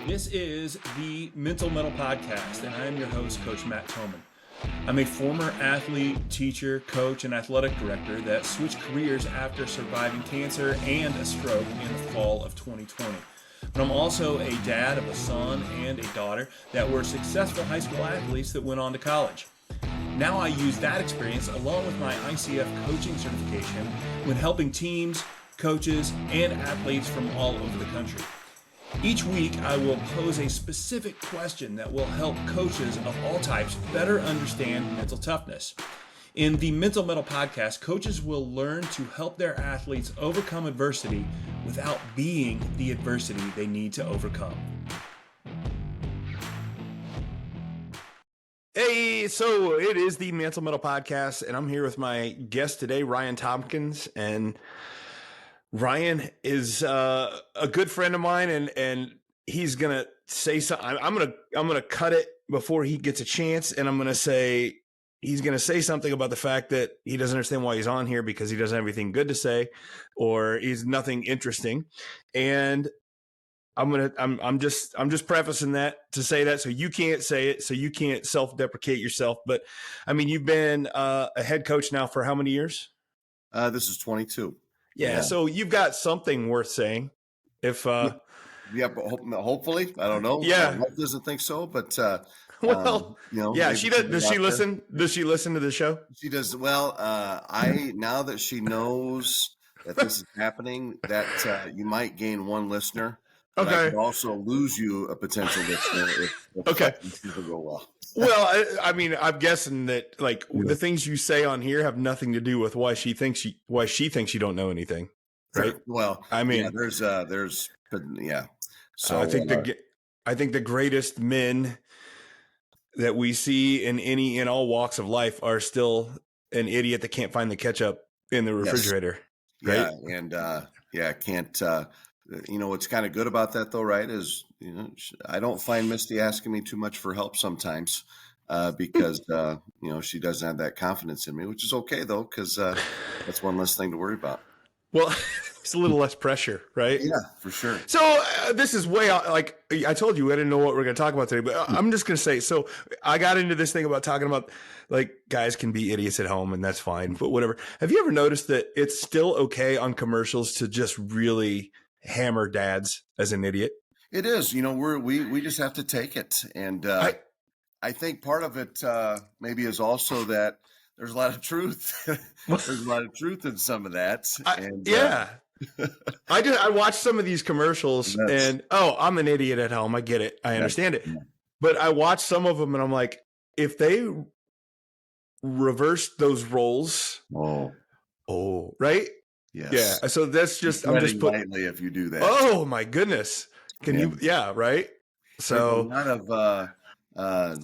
This is the Mettle podcast, and I am your host, Coach Matt Thomann. I'm a former athlete, teacher, coach, and athletic director that switched careers after surviving cancer and a stroke in the fall of 2020. But I'm also a dad of a son and a daughter that were successful high school athletes that went on to college. Now I use that experience along with my ICF coaching certification when helping teams, coaches, and athletes from all over the country. Each week, I will pose a specific question that will help coaches of all types better understand mental toughness. In the Mettle podcast, coaches will learn to help their athletes overcome adversity without being the adversity they need to overcome. Hey, so it is the Mettle podcast, and I'm here with my guest today, Ryan Tompkins, and Ryan is a good friend of mine, and he's gonna say something. I'm gonna cut it before he gets a chance, and I'm gonna say he's gonna say something about the fact that he doesn't understand why he's on here because he doesn't have anything good to say, or he's nothing interesting. And I'm just prefacing that to say that so you can't say it, so you can't self-deprecate yourself. But I mean, you've been a head coach now for how many years? This is 22. Yeah, so you've got something worth saying. If but hopefully, I don't know. Yeah, my wife doesn't think so, but yeah, she does. Does she listen? Does she listen to the show? She does. Well, now that she knows that this is happening, that you might gain one listener. But I could also lose you a potential listener if people go well. Well, I mean, I'm guessing that the things you say on here have nothing to do with why she thinks you don't know anything, right? Well, I mean, yeah, So I think the greatest men that we see in all walks of life are still an idiot that can't find the ketchup in the refrigerator. Yes. Right? Yeah, and can't. What's kind of good about that though, right? Is I don't find Misty asking me too much for help sometimes because she doesn't have that confidence in me, which is okay though, because that's one less thing to worry about. Well, it's a little less pressure, right? Yeah, for sure. So this is way out. Like I told you, I didn't know what we're going to talk about today, but I'm just going to say, so I got into this thing about talking about like guys can be idiots at home and that's fine, but whatever. Have you ever noticed that it's still okay on commercials to just really hammer dads as an idiot? It is. We just have to take it. And I think part of it maybe is also that there's a lot of truth. There's a lot of truth in some of that. I watch some of these commercials and I'm an idiot at home. I get it. I understand it. But I watch some of them and I'm like, if they reverse those roles, right? Yes. Yeah. So that's just I'm just putting lightly if you do that. Oh my goodness. Can you? Yeah. Right. So there's a lot of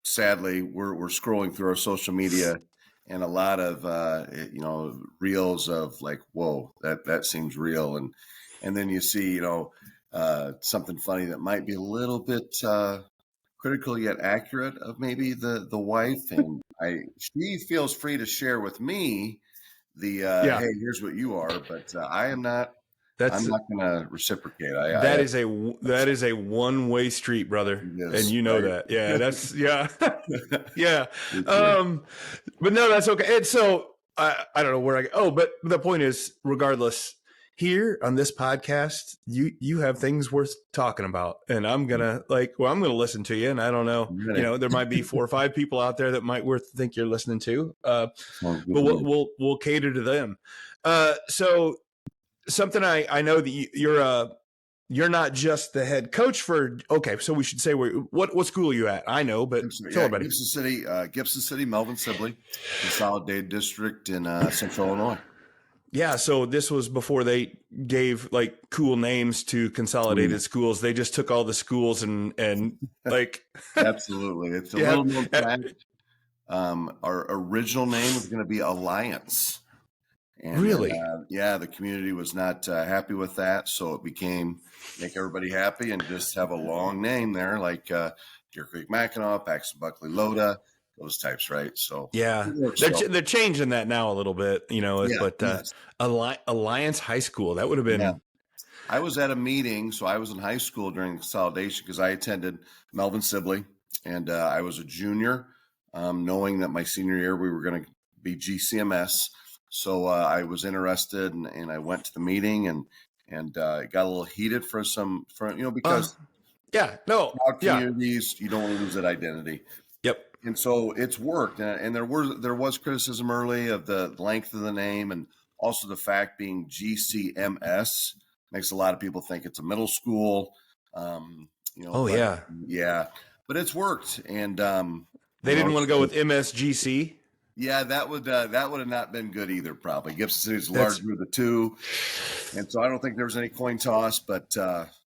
sadly we're scrolling through our social media and a lot of reels of like, whoa, that seems real, and then you see something funny that might be a little bit critical yet accurate of maybe the wife, and she feels free to share with me hey, here's what you are, but I am not. I'm not going to reciprocate. That is a one-way street, brother, and you know that. Yeah, that's yeah. But no, that's okay. And so I don't know where I go. Oh, but the point is, regardless, here on this podcast, you have things worth talking about, and I'm gonna listen to you. And I don't know, there might be 4 or 5 people out there that might think you're listening to, but we'll cater to them. So. Something I know that you're not just the head coach for. Okay, so we should say what school are you at? I know, but tell everybody. Gibson City, Melvin Sibley, consolidated district in Central Illinois. Yeah, so this was before they gave like cool names to consolidated schools. They just took all the schools and like absolutely, it's a little more planned. Our original name was going to be Alliance. And really? The community was not happy with that, so it became make everybody happy and just have a long name there, like Deer Creek Mackinac, Paxton Buckley Loda, those types, right? So they're changing that now a little bit, but Alliance High School, that would have been. Yeah. I was at a meeting. So I was in high school during consolidation because I attended Melvin Sibley, and I was a junior, knowing that my senior year we were going to be GCMS. So I was interested, and I went to the meeting, and it got a little heated for because Yeah, no, small yeah, communities, you don't want to lose that identity. yep. And so it's worked, and there was criticism early of the length of the name, and also the fact being GCMS makes a lot of people think it's a middle school. Oh But yeah, yeah, but it's worked, and they didn't want to go with MSGC. yeah, that would have not been good either. Probably Gibson City's That's larger of the two, and so I don't think there was any coin toss, but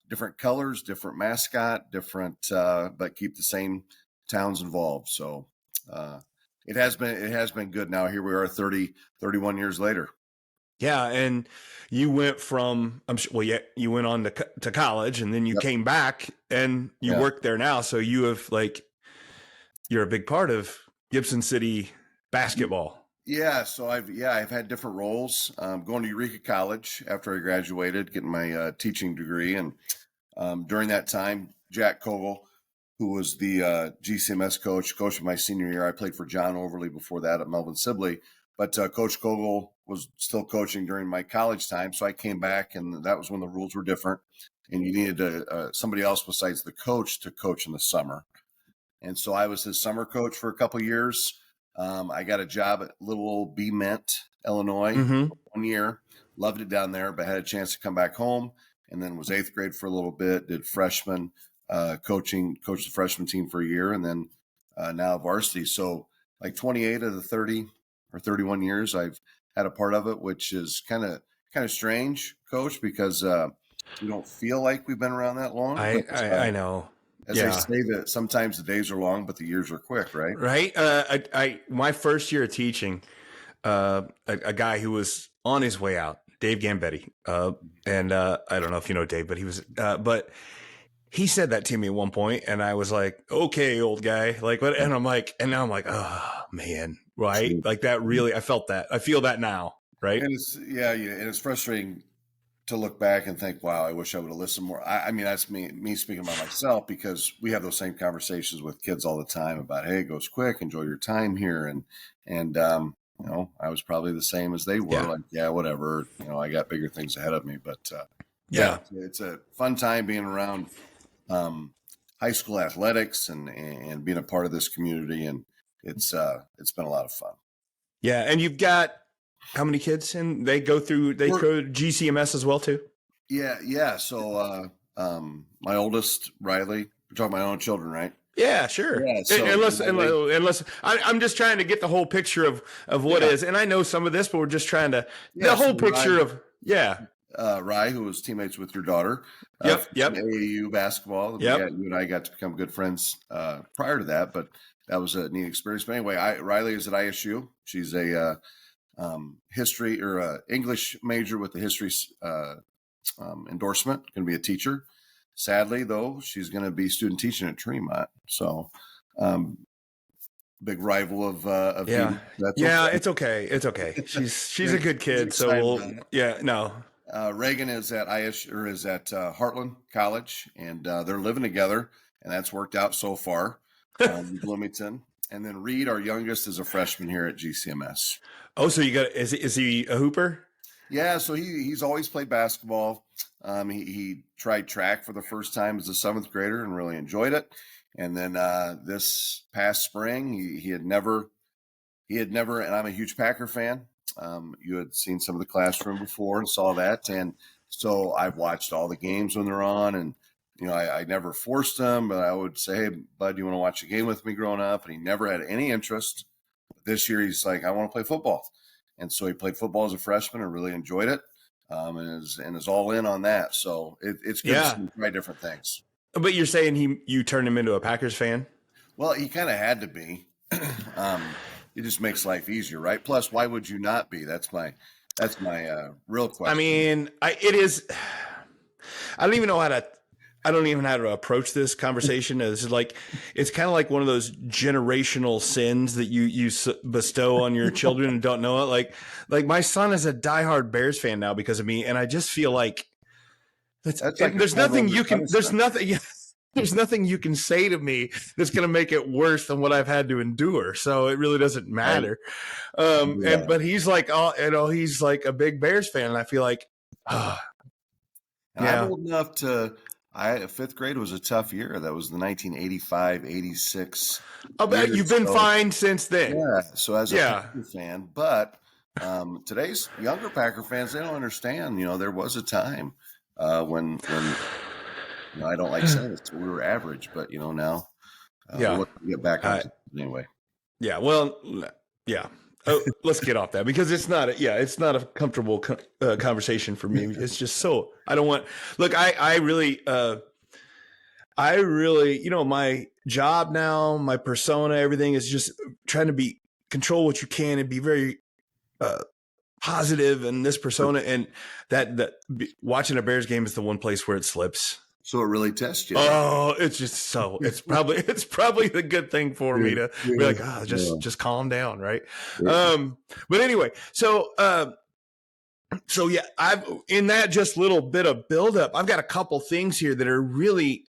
different colors, different mascot, different, but keep the same towns involved. So it has been good. Now here we are 31 years later. yeah, and you went from I'm sure. Well, yeah, you went on to college, and then you Yep. came back, and you Yeah. work there now. So you have you're a big part of Gibson City basketball. Yeah, so I've had different roles. Going to Eureka College after I graduated, getting my teaching degree, and during that time, Jack Kogel, who was the GCMS coach my senior year. I played for John Overly before that at Melvin Sibley, but Coach Kogel was still coaching during my college time, so I came back, and that was when the rules were different, and you needed somebody else besides the coach to coach in the summer. And so I was his summer coach for a couple of years. I got a job at little old Bement, Illinois, Mm-hmm. 1 year. Loved it down there, but had a chance to come back home, and then was eighth grade for a little bit. Did freshman coached the freshman team for a year, and then now varsity. So like 28 of the 30 or 31 years I've had a part of it, which is kind of strange, Coach, because we don't feel like we've been around that long. I know. As they say that sometimes the days are long, but the years are quick, right? Right. I my first year of teaching, a guy who was on his way out, Dave Gambetti, and I don't know if you know Dave, but he was, but he said that to me at one point, and I was like, "Okay, old guy," like what? And I'm like, and now I'm like, "Oh man, right?" Like that really, I felt that. I feel that now, right? And it's and it's frustrating to look back and think, wow, I wish I would have listened more. I mean, that's me speaking about myself, because we have those same conversations with kids all the time about, hey, it goes quick, enjoy your time here. And I was probably the same as they were. Yeah. Like, yeah, whatever, I got bigger things ahead of me, but Yeah. it's a fun time being around high school athletics and being a part of this community. And it's been a lot of fun. Yeah. And you've got how many kids? And they go to GCMS as well too? Yeah. So my oldest, Riley, we're talking about my own children, right? Yeah, sure. Yeah, so unless I'm just trying to get the whole picture of what is, and I know some of this, but we're just trying to the whole picture of Rye, who was teammates with your daughter. Yep. AAU basketball. Yep. You and I got to become good friends prior to that, but that was a neat experience. But anyway, Riley is at ISU. She's a history or English major with the history endorsement. Going to be a teacher. Sadly, though, she's going to be student teaching at Tremont. So, big rival of yeah. That's okay. It's okay. She's a good kid. So Reagan is at Heartland College, and they're living together, and that's worked out so far. In Bloomington, and then Reed, our youngest, is a freshman here at GCMS. Oh, so is he a hooper? Yeah, so he's always played basketball. He tried track for the first time as a 7th grader and really enjoyed it. And then this past spring, he had never, and I'm a huge Packer fan. You had seen some of the classroom before and saw that. And so I've watched all the games when they're on, and I never forced him, but I would say, hey, bud, you want to watch a game with me growing up? And he never had any interest. This year, he's like, I want to play football. And so he played football as a freshman and really enjoyed it, and is all in on that. So it's good to see him try different things. But you're saying you turned him into a Packers fan? Well, he kind of had to be. It just makes life easier, right? Plus, why would you not be? That's my real question. I mean, it is. I don't even know how to approach this conversation. It's kind of like one of those generational sins that you bestow on your children and don't know it. Like my son is a diehard Bears fan now because of me, and I just feel like That's like a There's nothing you can. There's punishment. nothing. There's nothing you can say to me that's going to make it worse than what I've had to endure. So it really doesn't matter. But he's like, he's like a big Bears fan, and I feel like, And yeah. I'm old enough fifth grade was a tough year. That was the 1985, 86. I'll bet you've been fine since then. Yeah. So as a Packer fan, but today's younger Packer fans, they don't understand. There was a time when I don't like saying it, so we were average, but now we'll get back on it anyway. Yeah. Well, yeah. Let's get off that because it's not a comfortable conversation for me. It's just so I don't want. Look, I really, my job now, my persona, everything is just trying to control what you can and be very positive in this persona, and that watching a Bears game is the one place where it slips. So it really tests you. Oh, it's just it's probably the good thing for me to be like, just calm down, right? Yeah. But anyway, so yeah, I've in that just little bit of buildup, I've got a couple things here that are really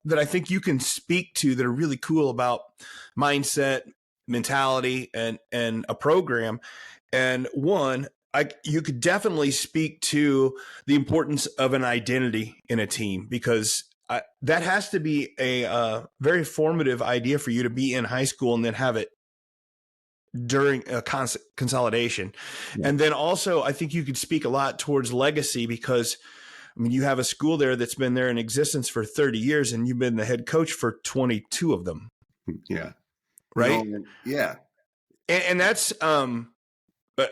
that I think you can speak to that are really cool about mindset, mentality, and a program. And one, you could definitely speak to the importance of an identity in a team, because that has to be a very formative idea for you to be in high school and then have it during a consolidation. Yeah. And then also, I think you could speak a lot towards legacy, because you have a school there that's been there in existence for 30 years and you've been the head coach for 22 of them. Yeah. Right. Yeah. And that's,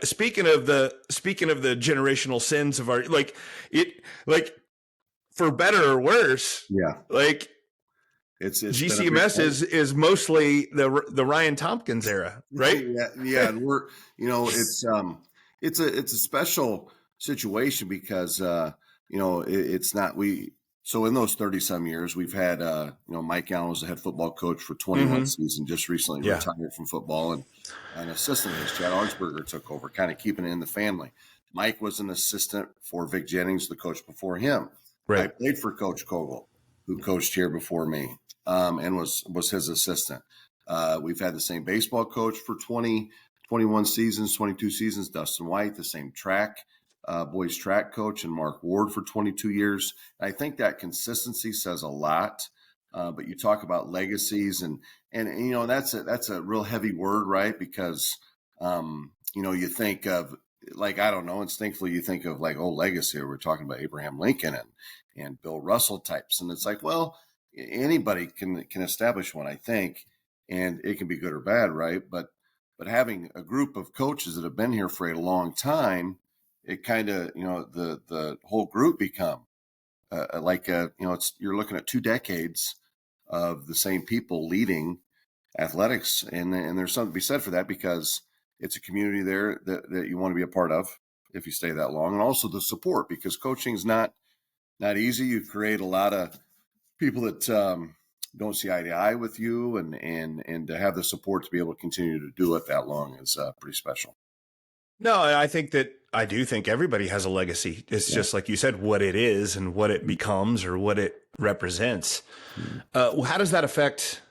speaking of the generational sins of our, for better or worse. Yeah. Like it's GCMS is mostly the Ryan Tompkins era, right? Yeah. And we're, it's a special situation because, it's not, so in those 30 some years, we've had, Mike Allen was the head football coach for 21 seasons, just recently retired from football, and an assistant is Chad Augsburger took over, kind of keeping it in the family. Mike was an assistant for Vic Jennings, the coach before him. Right. I played for Coach Kogel, who coached here before me, and was his assistant. We've had the same baseball coach for 21 seasons, 22 seasons, Dustin White, the same boys track coach, and Mark Ward for 22 years. And I think that consistency says a lot. But you talk about legacies and that's a real heavy word, right? Because, you think of, like, I don't know, instinctively you think of like, legacy. We're talking about Abraham Lincoln and Bill Russell types. And it's like, well, anybody can establish one, I think, and it can be good or bad, right? But having a group of coaches that have been here for a long time, it kind of, the whole group become you're looking at 2 decades of the same people leading athletics. And there's something to be said for that, because it's a community there that you want to be a part of if you stay that long. And also the support, because coaching is not easy. You create a lot of people that don't see eye to eye with you, and to have the support to be able to continue to do it that long is pretty special. No, I do think everybody has a legacy. It's just like you said, what it is and what it becomes or what it represents. How does that affect?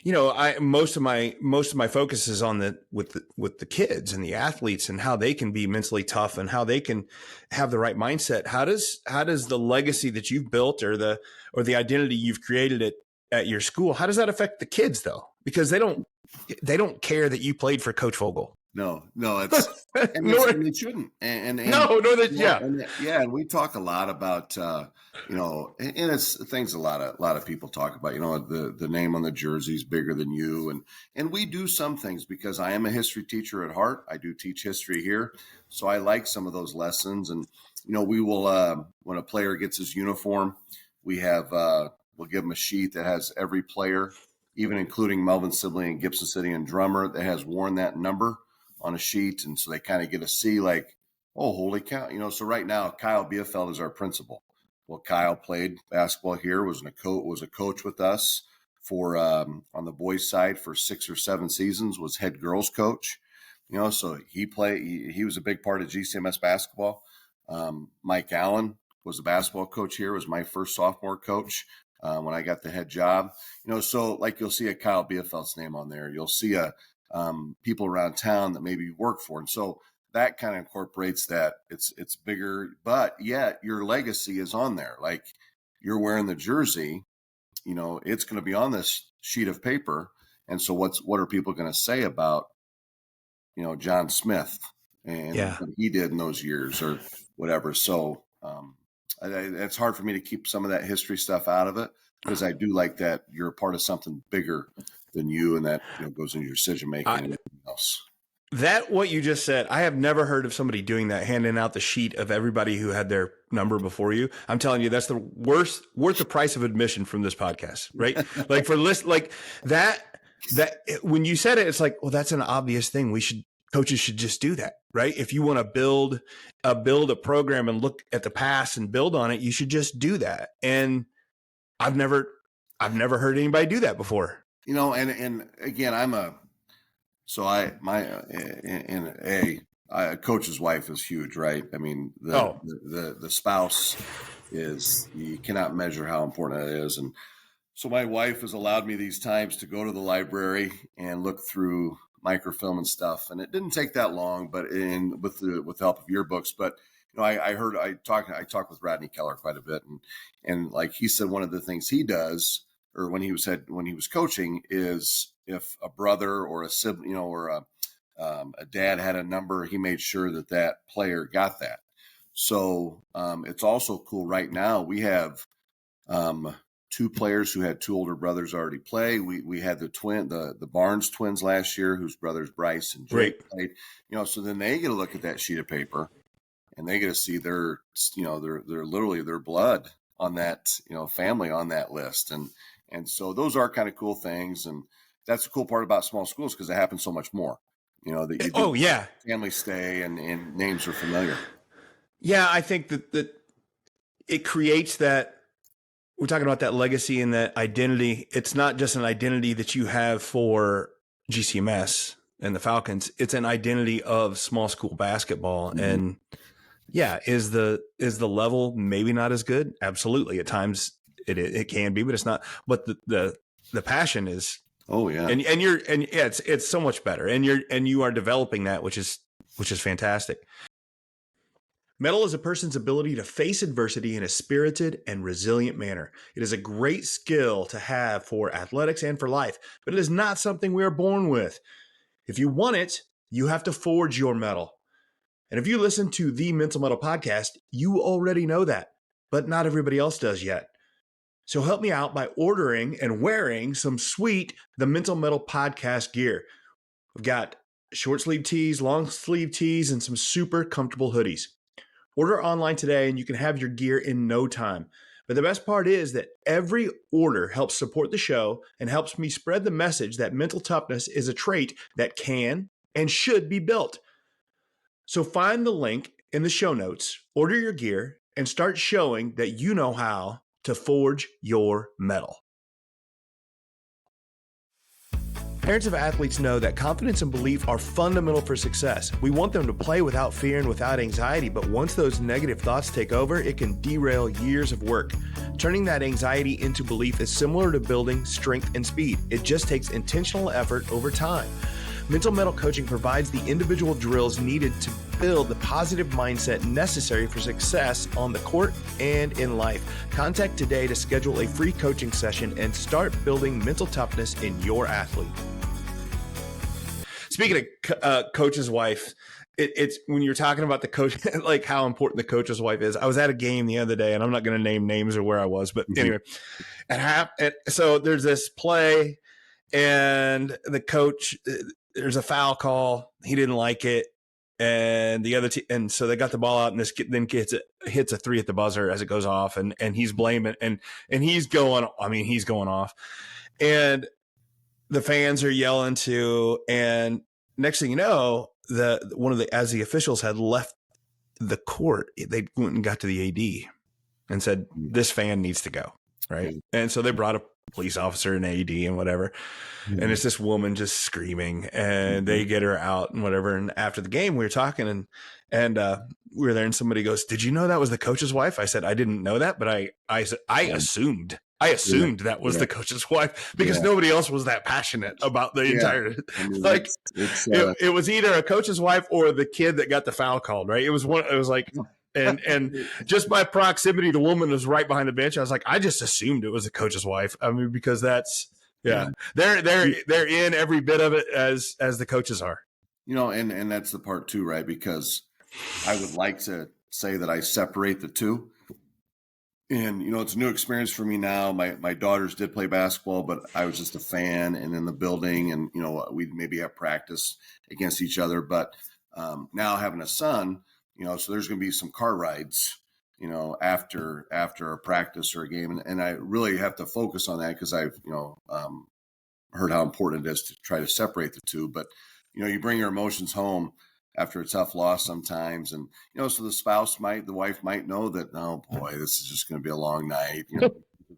Most of my focus is on with the kids and the athletes and how they can be mentally tough and how they can have the right mindset. How does the legacy that you've built or the identity you've created at your school, how does that affect the kids though? Because they don't care that you played for Coach Vogel. No, it's and it shouldn't. And we talk a lot about and it's things a lot of people talk about. The name on the jersey is bigger than you, and we do some things because I am a history teacher at heart. I do teach history here, so I like some of those lessons. And we will when a player gets his uniform, we have we'll give him a sheet that has every player, even including Melvin Sibley and Gibson City and Drummer, that has worn that number on a sheet. And so they kind of get to see like, oh, holy cow. So right now, Kyle Biefeld is our principal. Well, Kyle played basketball here, was a coach with us for on the boys side for 6 or 7 seasons, was head girls coach. So he was a big part of GCMS basketball. Mike Allen was a basketball coach here, was my first sophomore coach when I got the head job. So like you'll see a Kyle Biefeld's name on there. You'll see a people around town that maybe you work for. And so that kind of incorporates that it's bigger, but yet your legacy is on there. Like you're wearing the jersey, it's going to be on this sheet of paper. And so what are people going to say about, John Smith and what he did in those years or whatever. So it's hard for me to keep some of that history stuff out of it because I do like that you're a part of something bigger than you and that goes into your decision making and everything else. That what you just said, I have never heard of somebody doing that, handing out the sheet of everybody who had their number before you. I'm telling you, that's the worth the price of admission from this podcast, right? Like for list, like that when you said it, it's like, well, that's an obvious thing. Coaches should just do that, right? If you want to build a program and look at the past and build on it, you should just do that. And I've never heard anybody do that before. And again, a coach's wife is huge, right? I mean, the spouse is, you cannot measure how important that is. And so my wife has allowed me these times to go to the library and look through microfilm and stuff. And it didn't take that long, but with the help of yearbooks. But I talked with Rodney Keller quite a bit, and like he said, one of the things he does, or when he was coaching, is if a brother or a sibling, or a dad had a number, he made sure that player got that. So it's also cool. Right now we have two players who had two older brothers already play. We had the Barnes twins last year, whose brothers Bryce and Jake played. So then they get to look at that sheet of paper, and they get to see their literally their blood on that, family on that list, and so those are kind of cool things, and that's the cool part about small schools because it happens so much more. That you do family stay and names are familiar. Yeah, I think that it creates that. We're talking about that legacy and that identity. It's not just an identity that you have for GCMS and the Falcons. It's an identity of small school basketball. Mm-hmm. And is the level maybe not as good? Absolutely. At times it can be, but it's not. But the passion is. Oh yeah. It's so much better. And you are developing that, which is fantastic. Mettle is a person's ability to face adversity in a spirited and resilient manner. It is a great skill to have for athletics and for life, but it is not something we are born with. If you want it, you have to forge your mettle. And if you listen to the Mental Mettle podcast, you already know that, but not everybody else does yet. So help me out by ordering and wearing some sweet The Mental Mettle podcast gear. We've got short sleeve tees, long sleeve tees, and some super comfortable hoodies. Order online today and you can have your gear in no time. But the best part is that every order helps support the show and helps me spread the message that mental toughness is a trait that can and should be built. So find the link in the show notes, order your gear, and start showing that you know how to forge your mettle. Parents of athletes know that confidence and belief are fundamental for success. We want them to play without fear and without anxiety, but once those negative thoughts take over, it can derail years of work. Turning that anxiety into belief is similar to building strength and speed. It just takes intentional effort over time. Mental Mettle coaching provides the individual drills needed to build the positive mindset necessary for success on the court and in life. Contact today to schedule a free coaching session and start building mental toughness in your athlete. Speaking of coach's wife, it's when you're talking about the coach, like how important the coach's wife is. I was at a game the other day, and I'm not going to name names or where I was, but anyway, so there's this play, and the coach, there's a foul call. He didn't like it, and the other and so they got the ball out, and this kid then hits a three at the buzzer as it goes off, and he's blaming, and he's going off, and the fans are yelling too, and next thing you know, as the officials had left the court, they went and got to the AD and said, "This fan needs to go." Right. And so they brought police officer and AD and whatever. And it's this woman just screaming, and they get her out and whatever. And after the game, we were talking, and we were there, and somebody goes, "Did you know that was the coach's wife?" I said, "I didn't know that, but I assumed that was the coach's wife because nobody else was that passionate about the entire like it was either a coach's wife or the kid that got the foul called, right? It was like and just by proximity, the woman was right behind the bench. I was like, I just assumed it was the coach's wife. I mean, because that's they're in every bit of it as the coaches are. And that's the part too, right? Because I would like to say that I separate the two. And, it's a new experience for me now. My daughters did play basketball, but I was just a fan and in the building, and, we'd maybe have practice against each other. But now having a son, so there's going to be some car rides, after a practice or a game. And I really have to focus on that because I've, heard how important it is to try to separate the two. But, you bring your emotions home after a tough loss sometimes. And, so the wife might know that, oh boy, this is just going to be a long night, a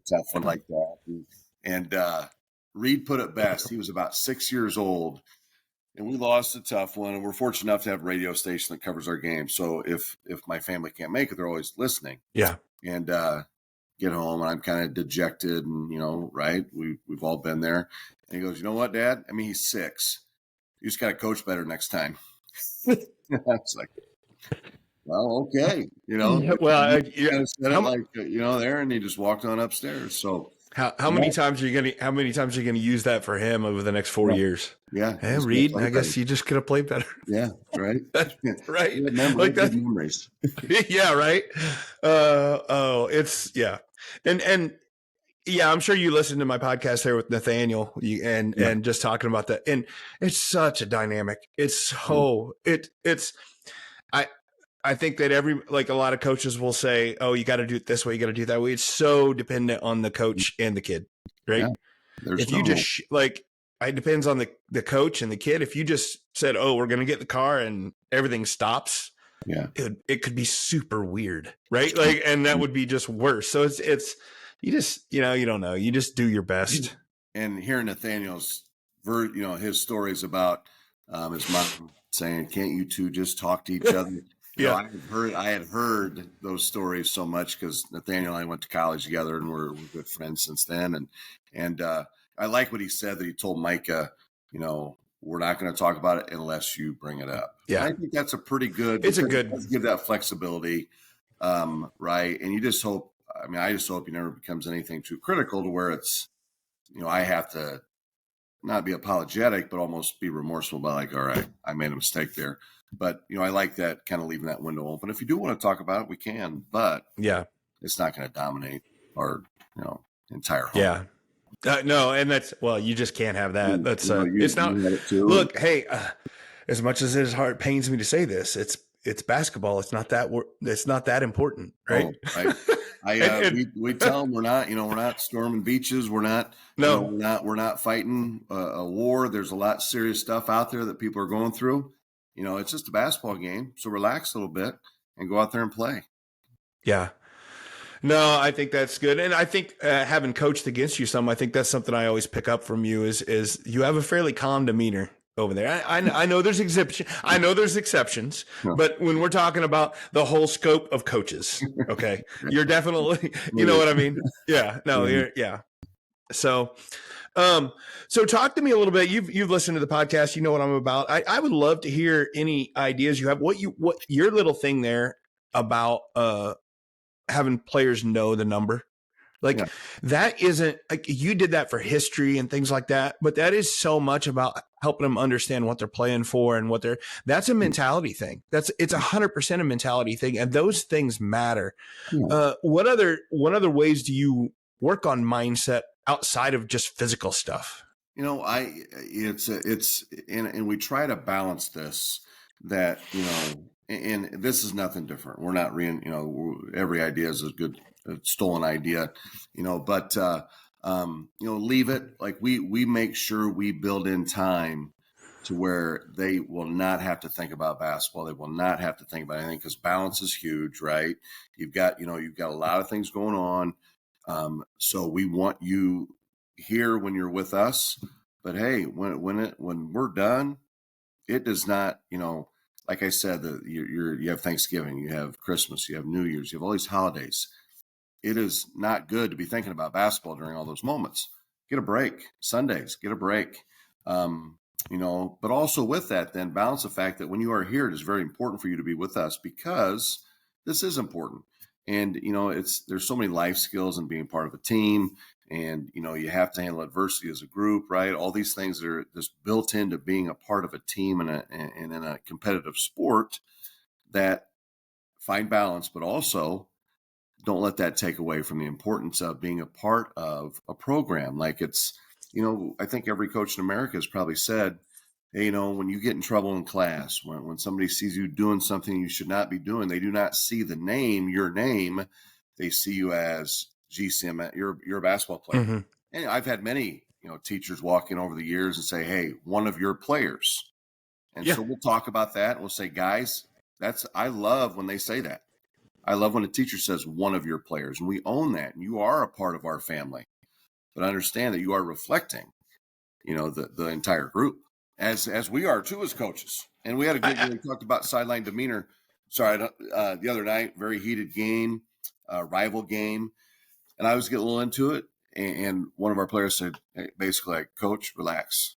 tough one like that. And Reed put it best. He was about 6 years old and we lost a tough one. And we're fortunate enough to have a radio station that covers our game. So if my family can't make it, they're always listening. Yeah. And get home and I'm kind of dejected and, right. We've all been there. And he goes, "You know what, Dad? I mean, he's 6. You just got to coach better next time." It's like, well, okay, Well, there, and he just walked on upstairs. So how many times are you gonna use that for him over the next 4 years? Yeah, hey, Reed, I guess you just could have played better. Yeah, right, right. Like that. Memories. Yeah, right. It's and. Yeah, I'm sure you listened to my podcast there with Nathaniel and just talking about that. And it's such a dynamic. It's so it's I think that a lot of coaches will say, "Oh, you got to do it this way, you got to do it that way." It's so dependent on the coach and the kid, right? Yeah, if you just it depends on the coach and the kid. If you just said, "Oh, we're going to get the car," and everything stops, it could be super weird, right? And that would be just worse. So it's you just, you don't know. You just do your best. And hearing Nathaniel's, his stories about his mom saying, "Can't you two just talk to each other?" I had heard those stories so much because Nathaniel and I went to college together and we're good friends since then. And I like what he said that he told Micah, we're not going to talk about it unless you bring it up. Yeah, and I think that's a pretty good. It's a good give that flexibility, right? And you just hope. I just hope he never becomes anything too critical to where it's, I have to not be apologetic, but almost be remorseful about like, all right, I made a mistake there. But, I like that kind of leaving that window open. If you do want to talk about it, we can, but it's not going to dominate our, entire home. Yeah. No. And you just can't have that. That's it's not, look, hey, as much as pains me to say this, it's basketball. It's not that important. Right. Oh, we tell them we're not storming beaches. We're not, we're not fighting a war. There's a lot of serious stuff out there that people are going through. It's just a basketball game. So relax a little bit and go out there and play. Yeah. No, I think that's good. And I think having coached against you some, I think that's something I always pick up from you is you have a fairly calm demeanor over there. I know there's exceptions, but when we're talking about the whole scope of coaches, okay, you're definitely, you know what I mean? Yeah, no, So, so talk to me a little bit. You've listened to the podcast. You know what I'm about. I would love to hear any ideas you have. What your little thing there about having players know the number. That isn't like you did that for history and things like that, but that is so much about helping them understand what they're playing for and that's a mentality thing. It's 100% a mentality thing. And those things matter. Yeah. What other ways do you work on mindset outside of just physical stuff? It's and we try to balance this that, and this is nothing different. We're not every idea is a good stolen idea, but leave it like we make sure we build in time to where they will not have to think about basketball. They will not have to think about anything because balance is huge, right? You've got a lot of things going on. So we want you here when you're with us, but hey, when we're done, it does not, like I said, you have Thanksgiving, you have Christmas, you have New Year's, you have all these holidays. It is not good to be thinking about basketball during all those moments. Get a break. Sundays, get a break. But also with that, then balance the fact that when you are here, it is very important for you to be with us because this is important. And, there's so many life skills in being part of a team. And, you have to handle adversity as a group, right? All these things that are just built into being a part of a team and in a competitive sport that find balance, but also don't let that take away from the importance of being a part of a program. Like it's, I think every coach in America has probably said, hey, when you get in trouble in class, when somebody sees you doing something you should not be doing, they do not see your name. They see you as GCMS, you're a basketball player. Mm-hmm. And I've had many, teachers walk in over the years and say, hey, one of your players. And so we'll talk about that. We'll say, guys, I love when they say that. I love when a teacher says one of your players, and we own that. And you are a part of our family, but understand that you are reflecting, the entire group as we are too as coaches. And we had a good we talked about sideline demeanor. Sorry, the other night, very heated game, rival game, and I was getting a little into it. And one of our players said, hey, basically, like, Coach, relax.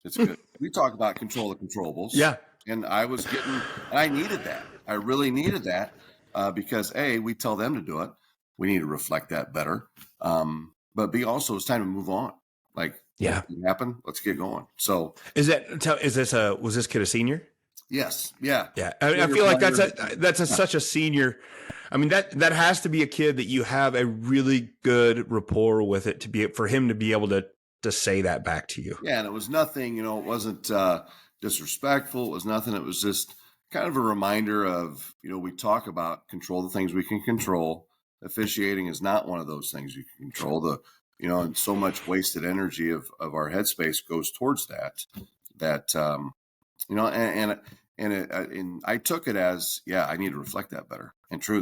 It's good. We talk about control the controllables. Yeah. And I needed that. I really needed that. Because we tell them to do it. We need to reflect that better. But B, also it's time to move on. Like, what happened? Let's get going. So was this kid a senior? Yes. Yeah. Yeah. I feel like that's such a senior. I mean, that has to be a kid that you have a really good rapport with it for him to be able to say that back to you. Yeah. And it was nothing, it wasn't disrespectful. It was nothing. It was just kind of a reminder of, we talk about control the things we can control. Officiating is not one of those things you can control. And so much wasted energy of our headspace goes towards that, and I took it as, I need to reflect that better. And true,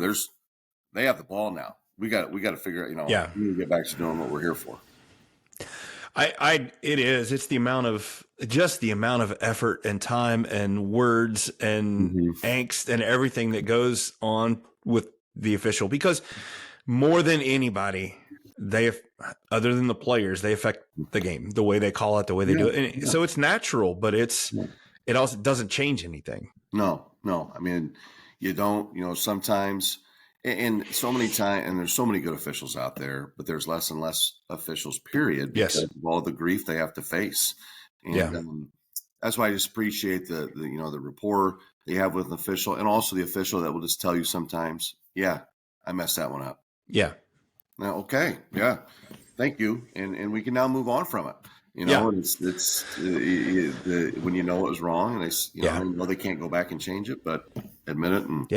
they have the ball now. We got to figure out, we need to get back to doing what we're here for. It's the amount of effort and time and words and angst and everything that goes on with the official, because more than anybody, other than the players, they affect the game, the way they call it, the way they do it. And so it's natural, but it also doesn't change anything. No. I mean, you don't, sometimes, and so many times, and there's so many good officials out there, but there's less and less officials, period, because of all the grief they have to face. And that's why I just appreciate the rapport they have with an official, and also the official that will just tell you sometimes, I messed that one up. Yeah. Now, okay. Yeah. Thank you. And we can now move on from it. It's when you know it was wrong, and I know they can't go back and change it, but admit it. And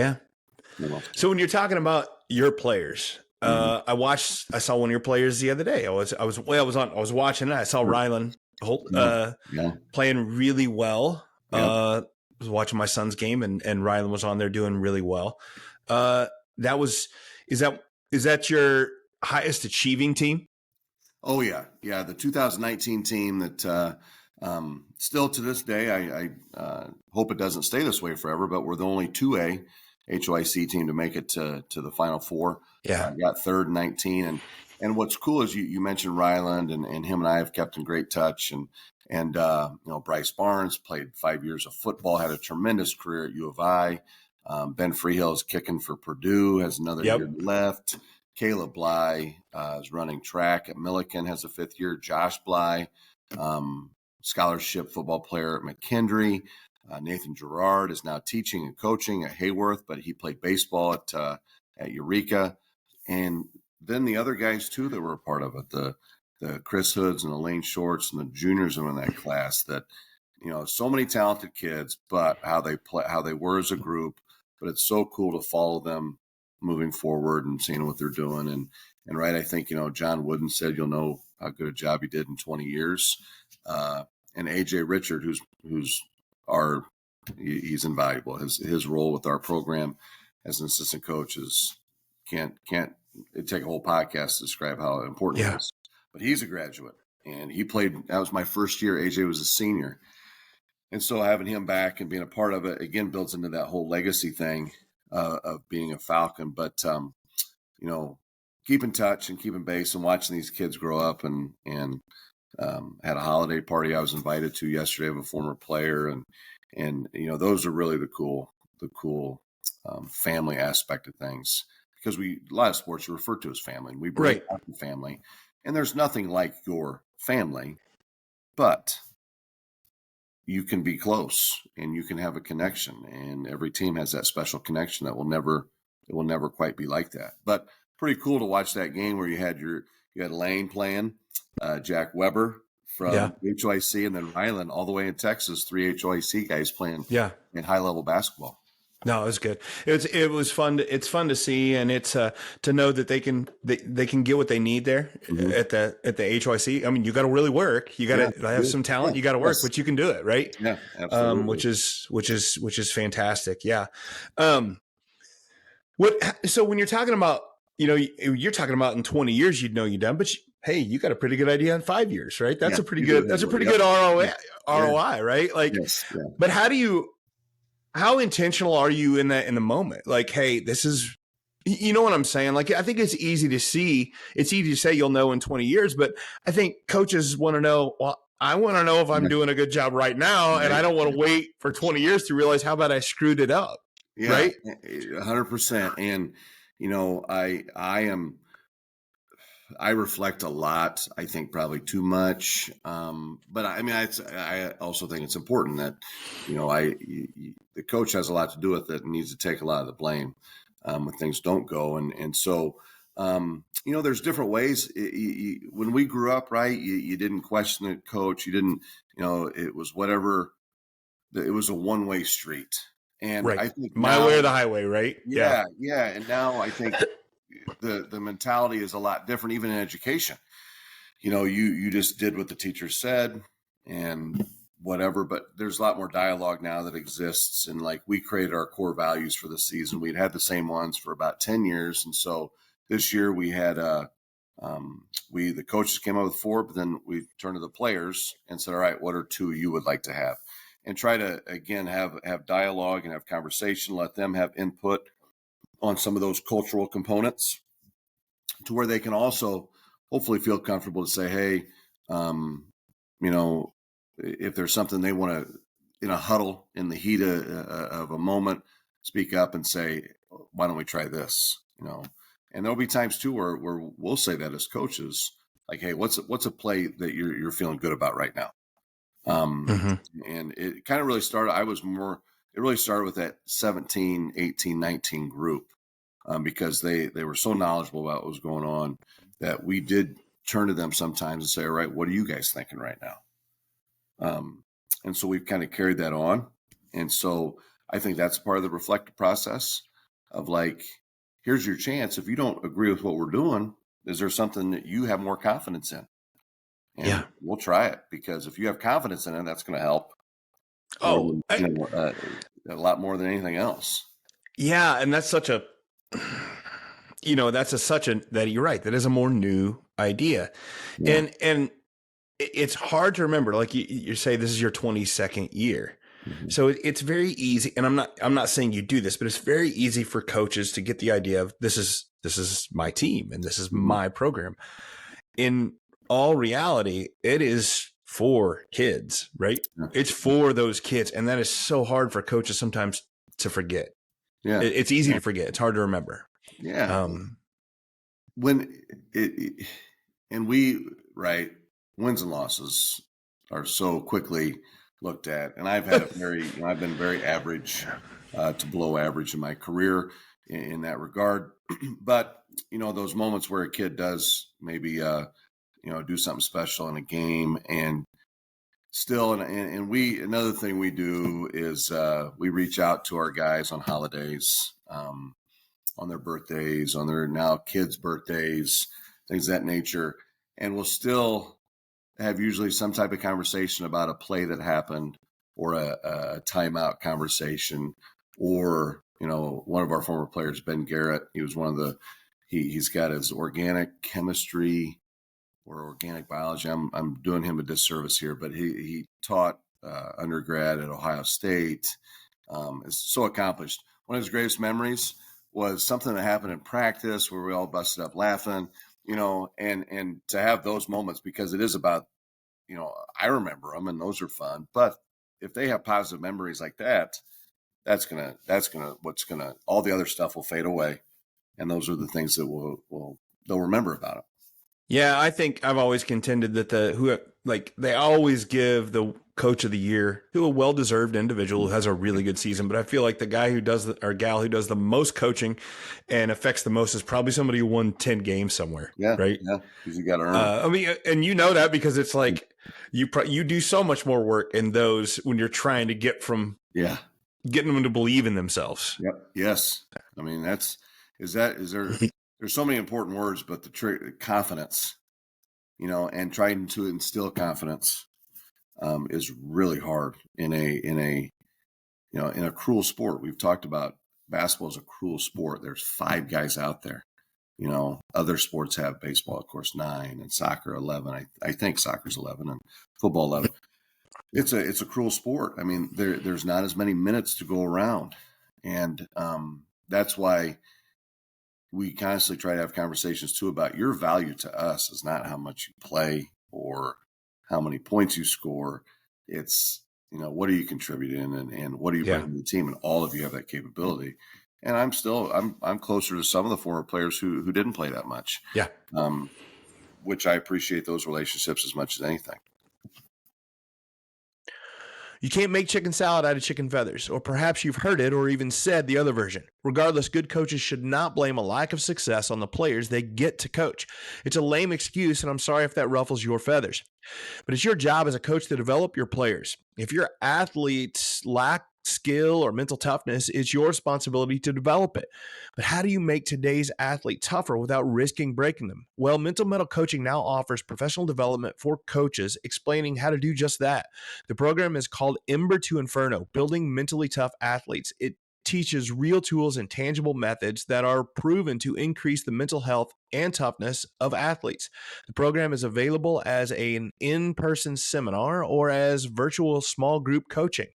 So when you're talking about your players, I saw one of your players the other day. I was watching it. I saw Rylan Holt playing really well. I was watching my son's game, and Rylan was on there doing really well. Is that your highest achieving team? Oh yeah. The 2019 team that still to this day, I hope it doesn't stay this way forever, but we're the only 2A HOIC team to make it to the Final Four. Got third in 19. And what's cool is you mentioned Ryland, and him and I have kept in great touch. And Bryce Barnes played 5 years of football, had a tremendous career at U of I. Ben Freehill is kicking for Purdue, has another year left. Caleb Bly is running track at Millikan, has a 5th year. Josh Bly, scholarship football player at McKendree. Nathan Gerard is now teaching and coaching at Hayworth, but he played baseball at Eureka. And then the other guys too that were a part of it, the Chris Hoods and the Lane Shorts and the juniors in that class, that so many talented kids, but how they were as a group. But it's so cool to follow them moving forward and seeing what they're doing. And right, I think John Wooden said you'll know how good a job he did in 20 years. And AJ Richard, he's invaluable. His role with our program as an assistant coach can't take a whole podcast to describe how important it is. But he's a graduate. and he played. That was my first year. AJ was a senior. And so having him back and being a part of it, again, builds into that whole legacy thing of being a Falcon. But, keep in touch and keep in base and watching these kids grow up and had a holiday party I was invited to yesterday of a former player. And those are really the cool family aspect of things, because a lot of sports you refer to as family, and we break out the family, and there's nothing like your family, but you can be close and you can have a connection, and every team has that special connection that will never quite be like that. But pretty cool to watch that game where you had Lane playing, Jack Weber from HYC, and then Ryland all the way in Texas, 3 HYC guys playing in high level basketball. No, it was good. It was fun. It's fun to see, and it's to know that they can get what they need there at the HYC. I mean, you got to really work. You got to have some talent. You got to work, but you can do it, right? Yeah, absolutely. Which is fantastic. Yeah. So when you're talking about, you're talking about in 20 years, you're done, but hey, you got a pretty good idea in 5 years, right? That's a pretty good ROI, right? Like, but how intentional are you in the moment? Like, hey, this is, you know what I'm saying? Like, I think it's easy to see. It's easy to say you'll know in 20 years, but I think coaches want to know, well, I want to know if I'm doing a good job right now, and I don't want to wait for 20 years to realize how about I screwed it up. Yeah, right? 100%. And, I reflect a lot. I think probably too much. But I also think it's important that, the coach has a lot to do with it and needs to take a lot of the blame when things don't go. And so, there's different ways. When we grew up, right, you didn't question the coach. You didn't, it was whatever. It was a one-way street. And I think my way or the highway, right? Yeah. And now I think the mentality is a lot different, even in education. You just did what the teacher said and whatever, but there's a lot more dialogue now that exists. And like, we created our core values for the season. We'd had the same ones for about 10 years. And so this year we had, the coaches came up with 4, but then we turned to the players and said, all right, what are 2 you would like to have? And try to, again, have dialogue and have conversation, let them have input on some of those cultural components to where they can also hopefully feel comfortable to say, hey, if there's something they want to, in a huddle, in the heat of a moment, speak up and say, why don't we try this? And there'll be times too where we'll say that as coaches, like, hey, what's a play that you're feeling good about right now? And it kind of really started, it really started with that 17, 18, 19 group, because they were so knowledgeable about what was going on that we did turn to them sometimes and say, all right, what are you guys thinking right now? And so we've kind of carried that on. And so I think that's part of the reflective process of like, here's your chance. If you don't agree with what we're doing, is there something that you have more confidence in? And we'll try it, because if you have confidence in it, that's going to help. A lot more than anything else. Yeah. And that's such a, that you're right. That is a more new idea. Yeah. And it's hard to remember, like you say, this is your 22nd year. Mm-hmm. So it's very easy. And I'm not saying you do this, but it's very easy for coaches to get the idea of this is my team and this is my program. In all reality, it is for kids, right? Yeah. It's for those kids. And that is so hard for coaches sometimes to forget. Yeah. It's easy to forget. It's hard to remember. Yeah. Wins and losses are so quickly looked at. And I've had I've been very average to below average in my career in that regard. But, those moments where a kid does maybe, do something special in a game, and still, and another thing we do is we reach out to our guys on holidays, on their birthdays, on their now kids' birthdays, things of that nature. And we'll still have usually some type of conversation about a play that happened, or a timeout conversation, or, one of our former players, Ben Garrett, he was one of he's got his organic chemistry or organic biology. I'm doing him a disservice here, but he taught undergrad at Ohio State. Is so accomplished. One of his greatest memories was something that happened in practice where we all busted up laughing, and to have those moments, because it is about, I remember them and those are fun. But if they have positive memories like that, all the other stuff will fade away. And those are the things that they'll remember about it. Yeah, I think I've always contended that they always give the coach of the year to a well-deserved individual who has a really good season. But I feel like the guy who does or gal who does the most coaching and affects the most is probably somebody who won 10 games somewhere. Yeah, right. Yeah, because you got to earn it. I mean, and that because it's like you do so much more work in those when you're trying to get from getting them to believe in themselves. Yep. Yes. I mean, there's so many important words, but the confidence, and trying to instill confidence is really hard in a cruel sport. We've talked about basketball is a cruel sport. There's 5 guys out there. Other sports have baseball, of course, 9, and soccer 11. I think soccer's 11 and football 11. It's a cruel sport. I mean, there's not as many minutes to go around, and that's why we constantly try to have conversations too about your value to us is not how much you play or how many points you score. It's, what are you contributing and what are you bringing to the team? And all of you have that capability. And I'm closer to some of the former players who didn't play that much. Yeah. Which I appreciate those relationships as much as anything. You can't make chicken salad out of chicken feathers, or perhaps you've heard it or even said the other version. Regardless, good coaches should not blame a lack of success on the players they get to coach. It's a lame excuse, and I'm sorry if that ruffles your feathers. But it's your job as a coach to develop your players. If your athletes lack skill or mental toughness, it's your responsibility to develop it. But how do you make today's athlete tougher without risking breaking them? Well, Mental Mettle Coaching now offers professional development for coaches, explaining how to do just that. The program is called Ember to Inferno, Building Mentally Tough Athletes. It teaches real tools and tangible methods that are proven to increase the mental health and toughness of athletes. The program is available as an in-person seminar or as virtual small group coaching.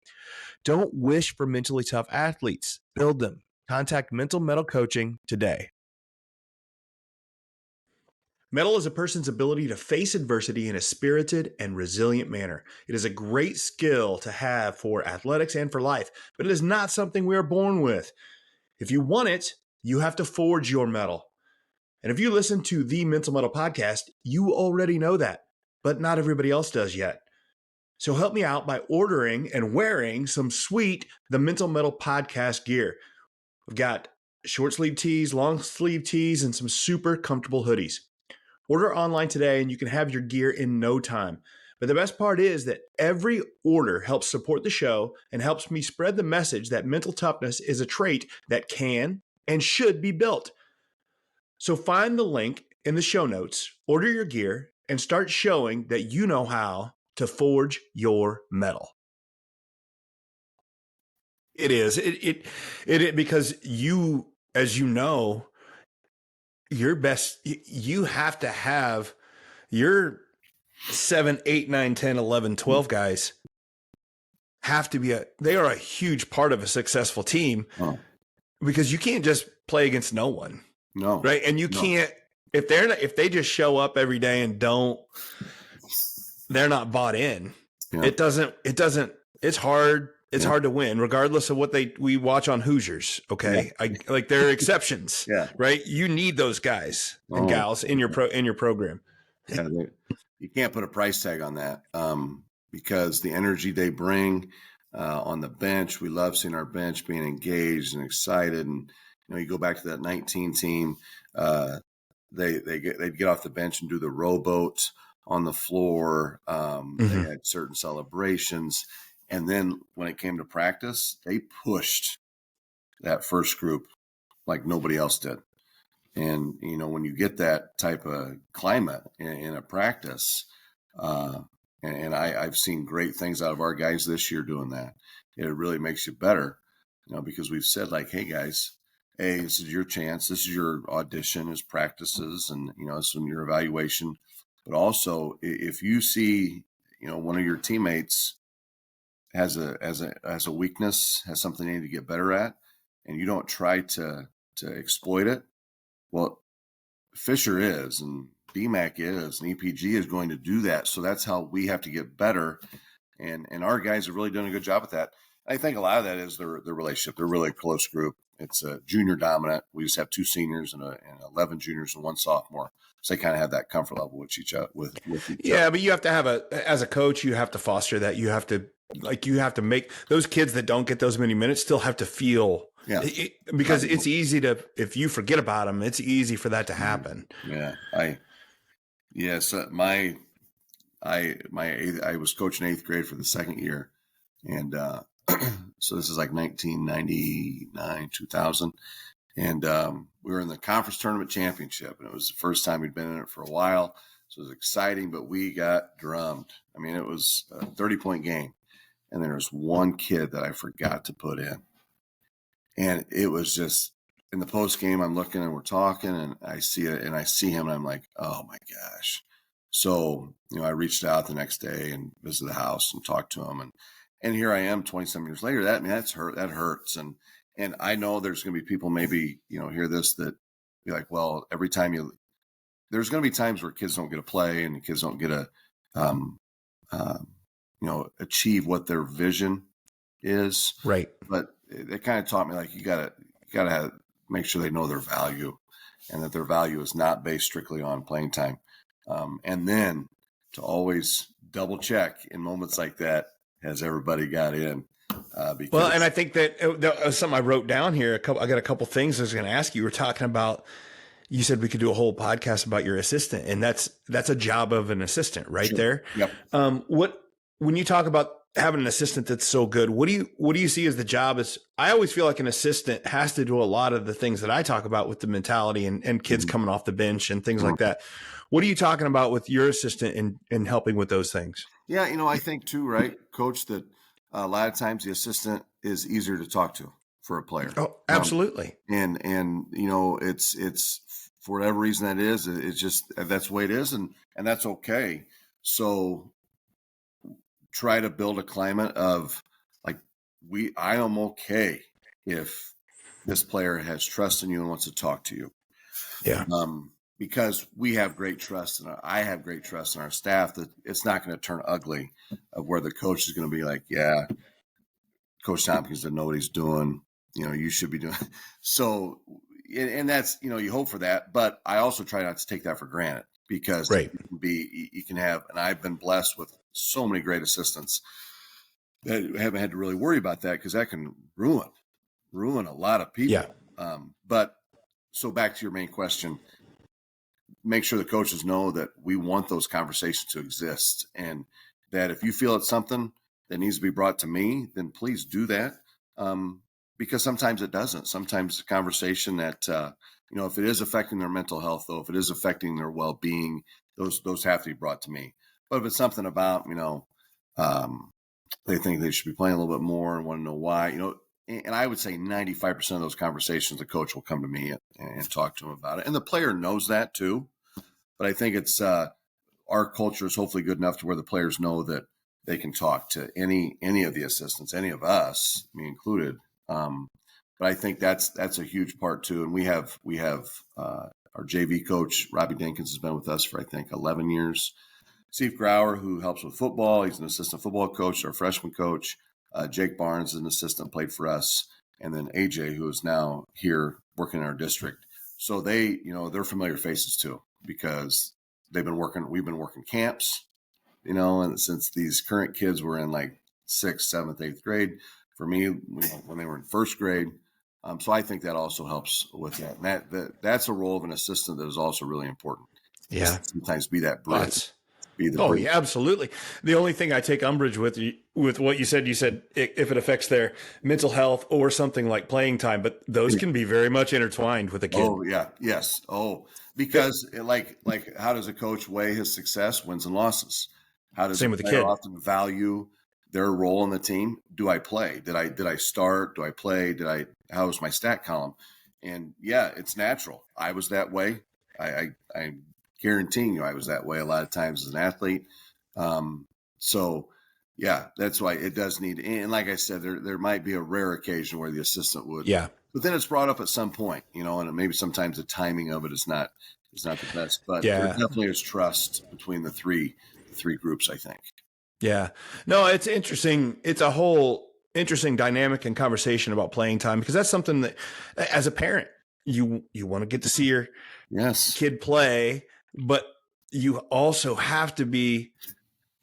Don't wish for mentally tough athletes. Build them. Contact Mental Mettle Coaching today. Mettle is a person's ability to face adversity in a spirited and resilient manner. It is a great skill to have for athletics and for life, but it is not something we are born with. If you want it, you have to forge your mettle. And if you listen to the Mental Mettle podcast, you already know that, but not everybody else does yet. So help me out by ordering and wearing some sweet The Mental Mettle podcast gear. We've got short sleeve tees, long sleeve tees, and some super comfortable hoodies. Order online today and you can have your gear in no time. But the best part is that every order helps support the show and helps me spread the message that mental toughness is a trait that can and should be built. So find the link in the show notes, order your gear, and start showing that you know how to forge your mettle. It is. It because you, as you know, your best, you have to have your 7, 8, 9, 10, 11, 12 guys have to be they are a huge part of a successful team because you can't just play against no one. No. Right. And you can't, if they just show up every day and they're not bought in. Yeah. It's hard. It's hard to win regardless of what we watch on Hoosiers. Okay. Yeah. There are exceptions, right? You need those guys and gals in your program. Yeah, you can't put a price tag on that because the energy they bring on the bench, we love seeing our bench being engaged and excited. And, you go back to that 19 team, they'd get off the bench and do the rowboat on the floor. They had certain celebrations. And then when it came to practice, they pushed that first group like nobody else did. And, when you get that type of climate in a practice, and I've seen great things out of our guys this year doing that. It really makes you better, because we've said like, hey guys, this is your chance. This is your audition as practices. And, this is your evaluation. but also if you see, one of your teammates has a weakness, has something they need to get better at, and you don't try to exploit it. Well, Fisher is, and BMAC is, and EPG is going to do that. So that's how we have to get better. And our guys are really doing a good job at that. I think a lot of that is their relationship. They're really a close group. It's a junior dominant. We just have 2 seniors and 11 juniors and 1 sophomore. So they kind of have that comfort level with each other. With each other. But you have to have as a coach, you have to foster that. You have to make those kids that don't get those many minutes still have to feel. Yeah. Because it's easy if you forget about them, it's easy for that to happen. Yeah. I was coaching 8th grade for the second year. And, so this is like 1999, 2000. And, we were in the conference tournament championship, and it was the first time we'd been in it for a while. So it was exciting, but we got drummed. I mean, it was a 30-point game, and there was one kid that I forgot to put in. And it was just in the post game, I'm looking and we're talking, and I see it, and I see him, and I'm like, oh my gosh. So, I reached out the next day and visited the house and talked to him, and here I am 20-some years later. That hurts. And I know there's going to be people maybe, hear this that be like, well, every time there's going to be times where kids don't get to play and kids don't get to, achieve what their vision is. Right. But it kind of taught me, like, you gotta make sure they know their value, and that their value is not based strictly on playing time. And then to always double check in moments like that, has everybody got in? And I think that was something I wrote down here. I got a couple things I was going to ask you. We're talking about, you said we could do a whole podcast about your assistant, and that's a job of an assistant right there. Yep. When you talk about having an assistant that's so good, what do you see as the job? I always feel like an assistant has to do a lot of the things that I talk about with the mentality and kids coming off the bench and things like that. What are you talking about with your assistant in helping with those things? Yeah, I think too, right, Coach, that a lot of times the assistant is easier to talk to for a player. Oh, absolutely. And it's for whatever reason that is, it's just, that's the way it is. And that's okay. So try to build a climate of, like, I am okay if this player has trust in you and wants to talk to you. Yeah. Because we have great trust, and I have great trust in our staff that it's not going to turn ugly, of where the coach is going to be like, yeah, Coach Tompkins doesn't know what he's doing. You should be doing. So, and that's, you hope for that, but I also try not to take that for granted, because you can have, and I've been blessed with so many great assistants that haven't had to really worry about that, because that can ruin a lot of people. Yeah. But so back to your main question, make sure the coaches know that we want those conversations to exist, and that if you feel it's something that needs to be brought to me, then please do that. Because sometimes it doesn't. Sometimes the conversation that, if it is affecting their mental health, though, if it is affecting their well-being, those have to be brought to me. But if it's something about, they think they should be playing a little bit more and want to know why, and I would say 95% of those conversations, the coach will come to me and talk to them about it. And the player knows that too. But I think it's our culture is hopefully good enough to where the players know that they can talk to any of the assistants, any of us, me included. But I think that's a huge part too. And we have our JV coach, Robbie Dinkins, has been with us for, I think, 11 years. Steve Grauer, who helps with football, he's an assistant football coach, our freshman coach. Jake Barnes is an assistant, played for us. And then AJ, who is now here working in our district. So they, they're familiar faces too, because we've been working camps, and since these current kids were in like 6th, 7th, 8th grade, for me, when they were in 1st grade. So I think that also helps with that. And that's a role of an assistant that is also really important. Yeah. Sometimes be that bridge. Yeah, absolutely. The only thing I take umbrage with what you said if it affects their mental health or something like playing time, but those can be very much intertwined with a kid. Oh yeah. Yes. Oh, because like how does a coach weigh his success, wins and losses? How does Same with the kid often value their role in the team? Do I play? Did I start? Do I play? How was my stat column? And yeah, it's natural. I was that way. I guaranteeing you I was that way a lot of times as an athlete. So yeah, that's why it does need, and like I said, there might be a rare occasion where the assistant would, but then it's brought up at some point, and maybe sometimes the timing of it is not the best, but there definitely is trust between the three groups, I think. Yeah, no, it's interesting. It's a whole interesting dynamic and conversation about playing time, because that's something that as a parent, you want to get to see your kid play, but you also have to be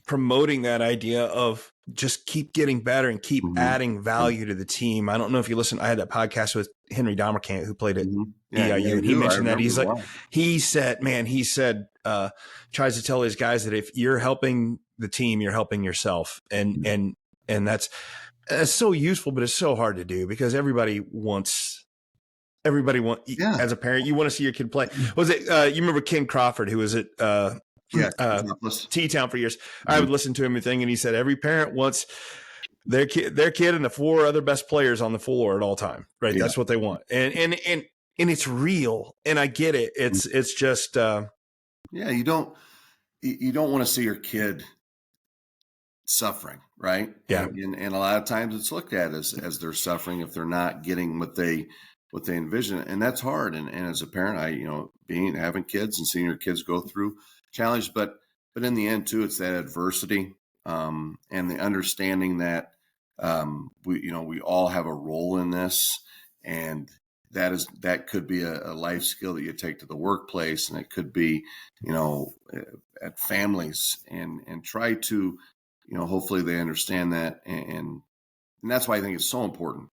promoting that idea of just keep getting better and keep adding value to the team. I don't know if you listen. I had that podcast with Henry Domercant, who played at EIU, and he mentioned that he said, tries to tell his guys that if you're helping the team, you're helping yourself. And that's so useful, but it's so hard to do because everybody wants, as a parent, you want to see your kid play. Was it, you remember Ken Crawford, who was at, T-Town for years. I would listen to him and he said every parent wants their kid and the 4 other best players on the floor at all time, right? That's what they want, and it's real, and I get it. It's just you don't want to see your kid suffering, right? And a lot of times it's looked at as they're suffering if they're not getting what they envision, and that's hard. And as a parent, having kids and seeing your kids go through challenge, but in the end too, it's that adversity and the understanding that we all have a role in this, and that could be a life skill that you take to the workplace, and it could be at families, and try to hopefully they understand that, and that's why I think it's so important.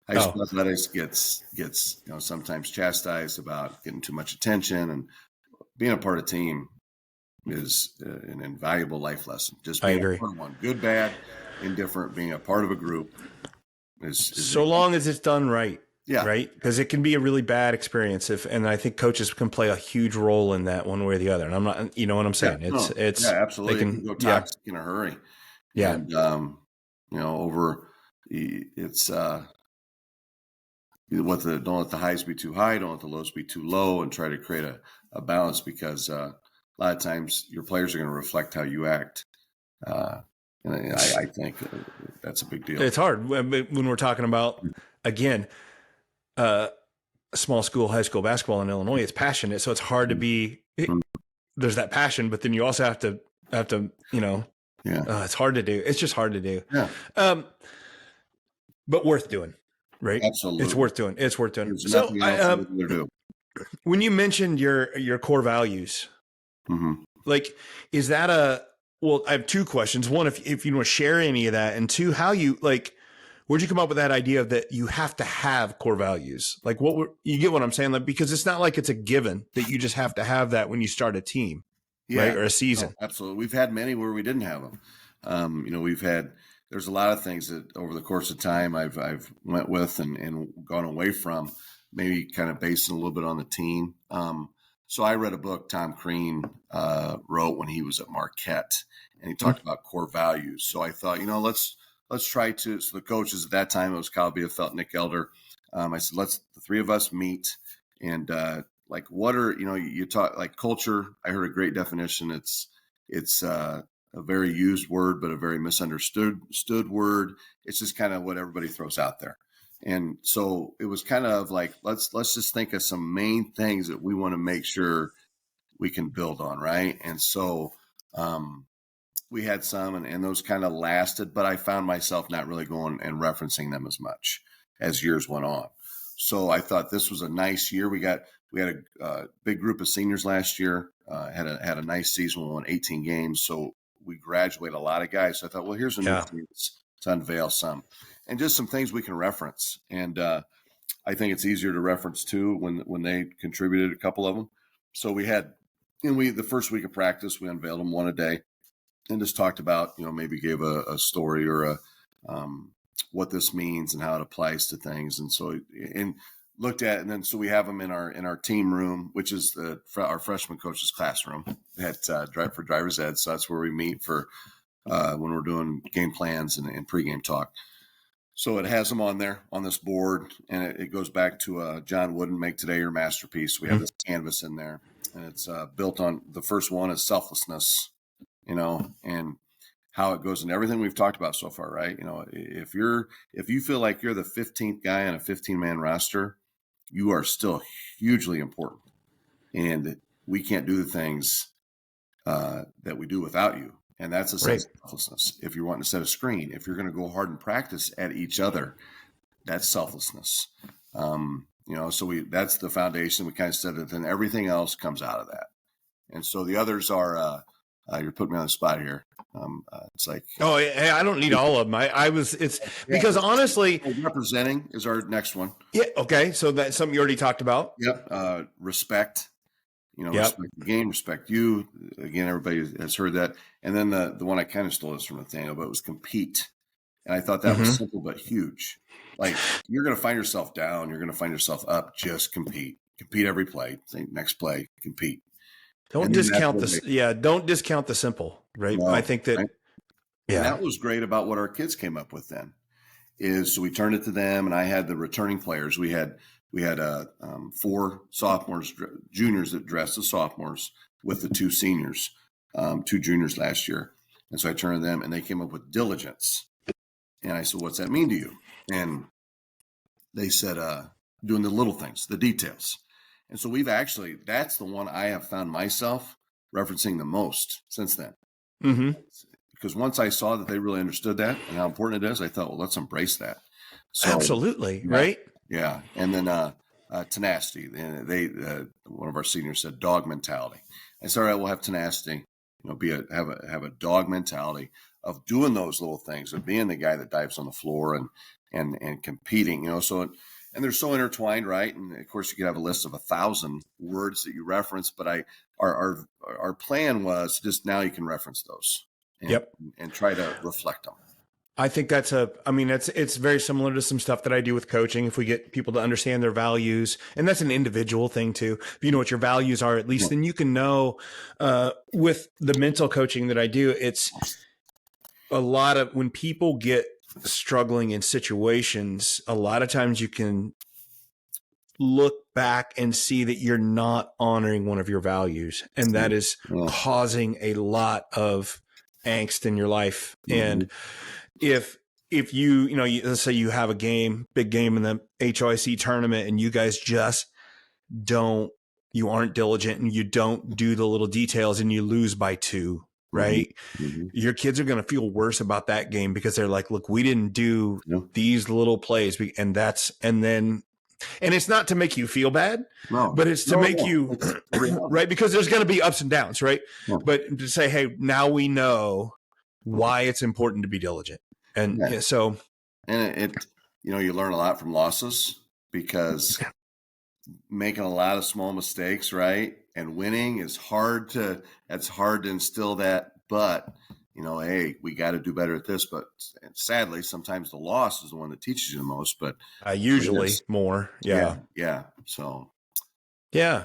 High school athletics gets sometimes chastised about getting too much attention, and being a part of team is an invaluable life lesson. Just being a part of one, good, bad, indifferent, being a part of a group is so long as it's done right. Yeah. Right. Because it can be a really bad experience and I think coaches can play a huge role in that one way or the other. And I'm not, you know what I'm saying? It's absolutely. They can go toxic in a hurry. Yeah. And, it's, don't let the highs be too high, don't let the lows be too low, and try to create a balance, because a lot of times your players are going to reflect how you act. And I think that's a big deal. It's hard when we're talking about, again, small school, high school basketball in Illinois. It's passionate. So it's hard to be, there's that passion, but then you also have to, it's hard to do. It's just hard to do. Yeah. But worth doing. Right. Absolutely. It's worth doing. There's nothing else to do. When you mentioned your core values, like, is that I have 2 questions. One, if you want to share any of that, and 2, how where'd you come up with that idea of that you have to have core values? Like, you get what I'm saying? Like, because it's not like it's a given that you just have to have that when you start a team, right? Or a season. No, absolutely. We've had many where we didn't have them. There's a lot of things that over the course of time I've went with and gone away from, maybe kind of based a little bit on the team. So I read a book Tom Crean wrote when he was at Marquette, and he talked about core values. So I thought, let's try to. So the coaches at that time, it was Kyle Bielfeldt, Nick Elder. I said, the 3 of us meet, and what are you talk like culture. I heard a great definition. It's a very used word, but a very misunderstood word. It's just kind of what everybody throws out there. And so it was kind of like, let's just think of some main things that we want to make sure we can build on. Right. And so we had some, and those kind of lasted, but I found myself not really going and referencing them as much as years went on. So I thought this was a nice year. We had a big group of seniors last year, had a nice season. We won 18 games. So we graduated a lot of guys. So I thought, well, here's a new chance to unveil some, and just some things we can reference. And I think it's easier to reference too when they contributed, a couple of them. So the first week of practice, we unveiled them one a day, and just talked about, maybe gave a story or what this means and how it applies to things. And so, and looked at, and then, so we have them in our team room, which is our freshman coach's classroom at for driver's ed. So that's where we meet for when we're doing game plans and pregame talk. So it has them on there on this board, and it goes back to John Wooden, Make Today Your Masterpiece. We have this canvas in there, and it's built on the first one is selflessness, and how it goes in everything we've talked about so far, right? If you feel like you're the 15th guy on a 15-man roster, you are still hugely important, and we can't do the things that we do without you. And that's a sense of selflessness. If you're wanting to set a screen, if you're going to go hard and practice at each other, that's selflessness. So that's the foundation. We kind of said that, then everything else comes out of that. And so the others are, you're putting me on the spot here. It's like, hey, I don't need all of them. Because honestly, representing is our next one. Yeah. Okay. So that's something you already talked about. Yep. Respect. Respect the game, respect you. Again, everybody has heard that. And then the one I kind of stole this from Nathaniel, but it was compete. And I thought that was simple but huge. Like, you're going to find yourself down, you're going to find yourself up. Just compete. Compete every play. Next play, compete. Don't discount this. Yeah, don't discount the simple. Right. No, I think that. Right? Yeah, and that was great about what our kids came up with. Then so we turned it to them, and I had the returning players. We had 4 sophomores, juniors that dressed as sophomores with the 2 seniors, 2 juniors last year. And so I turned to them, and they came up with diligence. And I said, what's that mean to you? And they said, doing the little things, the details. And so that's the one I have found myself referencing the most since then. Mm-hmm. Because once I saw that they really understood that and how important it is, I thought, well, let's embrace that. So, absolutely. Right. Yeah. And then tenacity. And one of our seniors said dog mentality. I said, all right, we'll have tenacity, have a dog mentality of doing those little things, of being the guy that dives on the floor and competing, and they're so intertwined, right? And of course you could have a list of 1,000 words that you reference, but our plan was just now you can reference those and try to reflect them. I think it's very similar to some stuff that I do with coaching. If we get people to understand their values, and that's an individual thing too. If you know what your values are, at least then you can know, with the mental coaching that I do, it's a lot of when people get struggling in situations, a lot of times you can look back and see that you're not honoring one of your values. And that is causing a lot of angst in your life. Mm-hmm. And if you let's say you have a big game in the HOIC tournament, and you guys just you aren't diligent and you don't do the little details, and you lose by 2, right? Mm-hmm. Your kids are going to feel worse about that game because they're like, look, we didn't do these little plays. And it's not to make you feel bad, but it's to make you right. Because there's going to be ups and downs. Right. Yeah. But to say, hey, now we know why it's important to be diligent. And you learn a lot from losses, because making a lot of small mistakes, right, and winning is hard to instill that. But hey, we got to do better at this. But sadly, sometimes the loss is the one that teaches you the most. But usually more, yeah. So, yeah.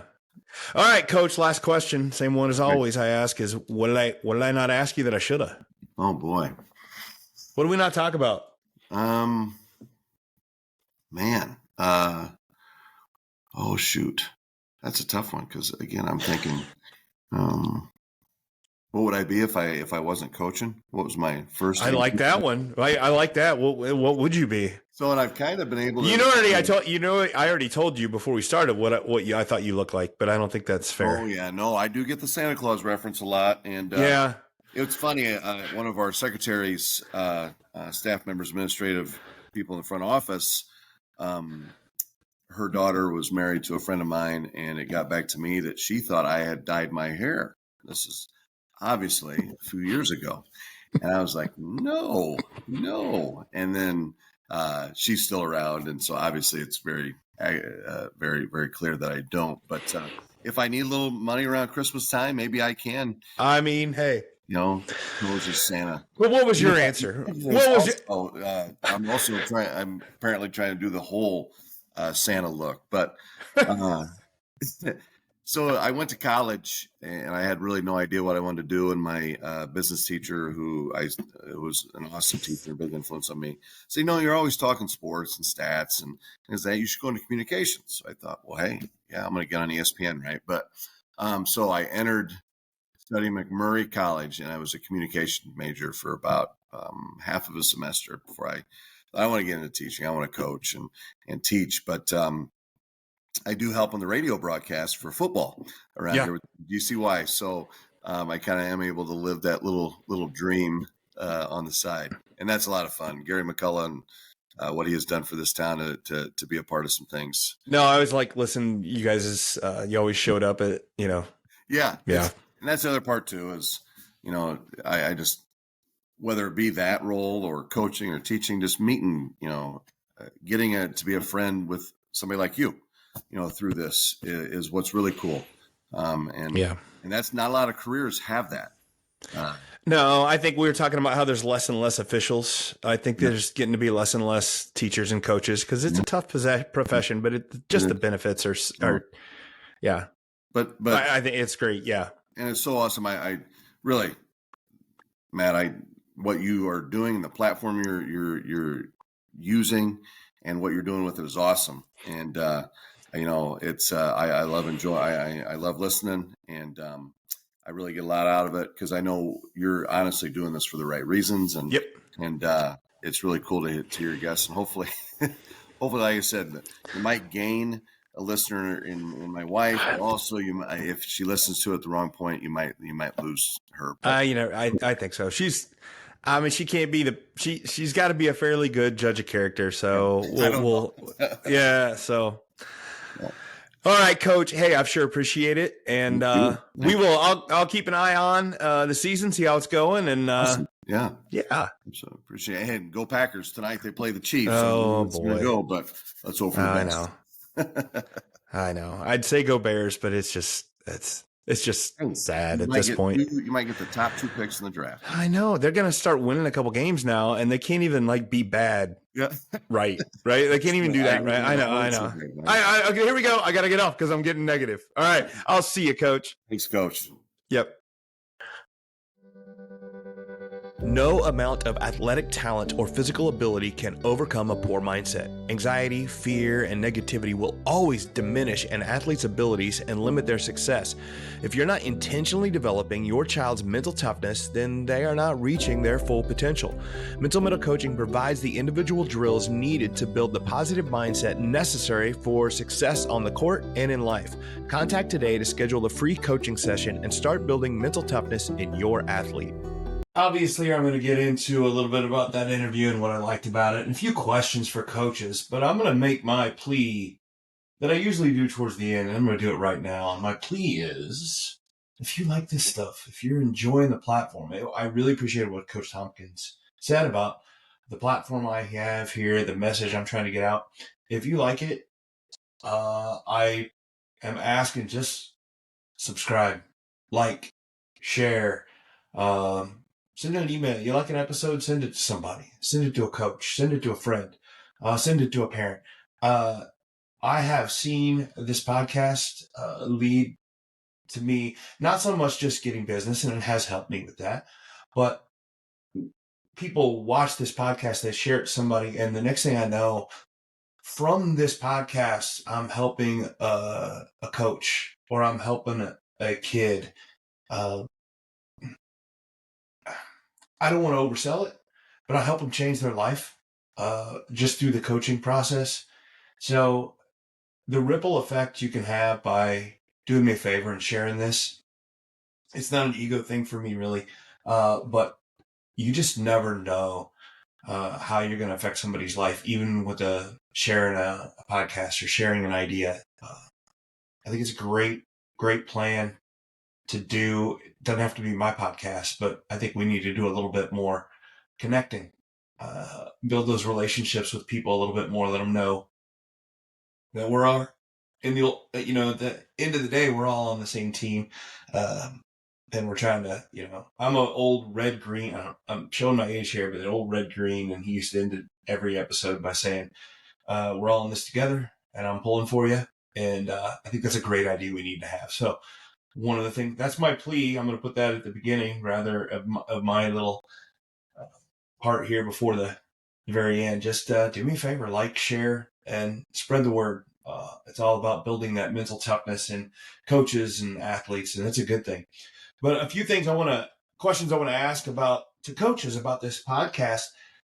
All right, Coach. Last question, same one as always. I ask is, what did I not ask you that I should have? Oh boy. What did we not talk about? Man. Oh shoot. That's a tough one, because again, I'm thinking, what would I be if I wasn't coaching? What was my first? I like that one. I like that. What would you be? So, and I've kind of been able to. I already told you before we started what I thought you looked like, but I don't think that's fair. Oh yeah, no, I do get the Santa Claus reference a lot, and it's funny. One of our secretaries, staff members, administrative people in the front office, her daughter was married to a friend of mine, and it got back to me that she thought I had dyed my hair. This is obviously a few years ago. And I was like, no. And then she's still around. And so obviously it's very, very, very clear that I don't. But if I need a little money around Christmas time, maybe I can. I mean, hey. Moses Santa. Well, what was your answer? I'm apparently trying to do the whole Santa look. But so I went to college, and I had really no idea what I wanted to do. And my business teacher, who was an awesome teacher, big influence on me, said, you're always talking sports and stats, and is that you should go into communications. So I thought, well, hey, yeah, I'm going to get on ESPN, right? But So I entered study McMurray College, and I was a communication major for about half of a semester before I want to get into teaching. I want to coach and teach, but I do help on the radio broadcast for football around here with GCY. So I kind of am able to live that little dream on the side, and that's a lot of fun. Gary McCullough and what he has done for this town to be a part of some things. No, I was like, listen, you guys, you always showed up at, Yeah. Yeah. And that's the other part too, is, I just, whether it be that role or coaching or teaching, just meeting, getting to be a friend with somebody like you, through this is what's really cool. And that's not a lot of careers have that. No, I think we were talking about how there's less and less officials. I think there's getting to be less and less teachers and coaches because it's a tough profession, but the benefits are yeah. But I think it's great. Yeah. And it's so awesome. I really, Matt, what you are doing, the platform you're using and what you're doing with it is awesome. And, it's, I love I love listening, and I really get a lot out of it because I know you're honestly doing this for the right reasons. And, it's really cool to hear your guests, and hopefully, like I said, you might gain a listener in my wife, but also if she listens to it at the wrong point, you might lose her. I think so. She can't be she's got to be a fairly good judge of character. So So, all right, Coach. Hey, I've sure appreciate it, and we will. I'll keep an eye on the season, see how it's going, and awesome. Yeah. So appreciate it. And go Packers tonight. They play the Chiefs. Oh, so boy. Go, but let's hope for the best. I know. I know. I'd say go Bears, but it's just sad at this point. You might get the top 2 picks in the draft. I know. They're going to start winning a couple games now, and they can't even be bad. Yeah. Right. They can't even do that. Right. I know. Okay, here we go. I got to get off because I'm getting negative. All right. I'll see you, Coach. Thanks, Coach. Yep. No amount of athletic talent or physical ability can overcome a poor mindset. Anxiety, fear, and negativity will always diminish an athlete's abilities and limit their success. If you're not intentionally developing your child's mental toughness, then they are not reaching their full potential. Mental coaching provides the individual drills needed to build the positive mindset necessary for success on the court and in life. Contact today to schedule a free coaching session and start building mental toughness in your athlete. Obviously, I'm going to get into a little bit about that interview and what I liked about it and a few questions for coaches, but I'm going to make my plea that I usually do towards the end, and I'm going to do it right now. And my plea is, if you like this stuff, if you're enjoying the platform, I really appreciate what Coach Tompkins said about the platform I have here, the message I'm trying to get out. If you like it, I am asking, just subscribe, like, share, send an email. You like an episode? Send it to somebody. Send it to a coach. Send it to a friend. Send it to a parent. I have seen this podcast lead to me, not so much just getting business, and it has helped me with that, but people watch this podcast, they share it to somebody, and the next thing I know, from this podcast, I'm helping a coach, or I'm helping a kid. I don't want to oversell it, but I help them change their life just through the coaching process. So the ripple effect you can have by doing me a favor and sharing this, it's not an ego thing for me, really, but you just never know how you're going to affect somebody's life, even with sharing a podcast or sharing an idea. I think it's a great plan to do. It doesn't have to be my podcast, but I think we need to do a little bit more connecting, build those relationships with people a little bit more, let them know that we're all in the, at the end of the day, we're all on the same team. And we're trying to, I'm an old red green. I'm showing my age here, but an old red green. And he used to end every episode by saying, we're all in this together and I'm pulling for you. And I think that's a great idea we need to have. So one of the things, that's my plea. I'm going to put that at the beginning rather of my little part here before the very end. Just do me a favor, like, share, and spread the word. It's all about building that mental toughness in coaches and athletes, and it's a good thing. But a few questions I want to ask about to coaches about this podcast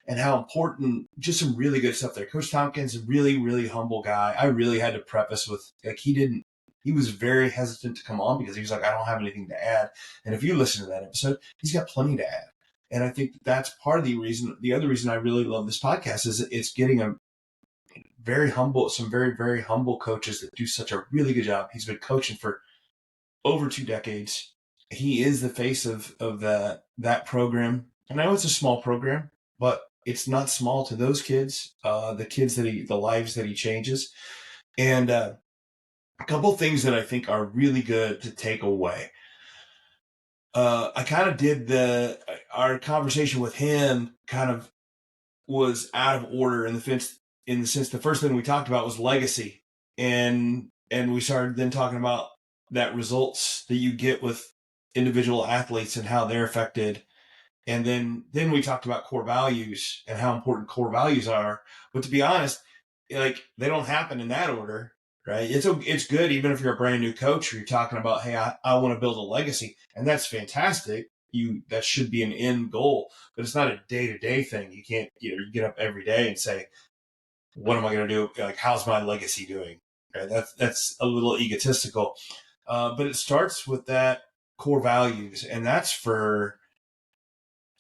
and how important, just some really good stuff there. Coach Tompkins, a really, really humble guy. I really had to preface with, like, he was very hesitant to come on because he was like, I don't have anything to add. And if you listen to that episode, he's got plenty to add. And I think that's part of the reason. The other reason I really love this podcast is it's getting some very, very humble coaches that do such a really good job. He's been coaching for over 2 decades. He is the face of that program. And I know it's a small program, but it's not small to those kids, the lives that he changes. And a couple of things that I think are really good to take away. I kind of did our conversation with him kind of was out of order in the sense the first thing we talked about was legacy. And we started then talking about that results that you get with individual athletes and how they're affected. And then we talked about core values and how important core values are. But to be honest, like, they don't happen in that order, right? It's good even if you're a brand new coach or you're talking about, hey, I want to build a legacy, and that's fantastic. That should be an end goal, but it's not a day-to-day thing. You can't, you get up every day and say, what am I going to do? Like, how's my legacy doing? Right? That's a little egotistical. But it starts with that core values, and that's for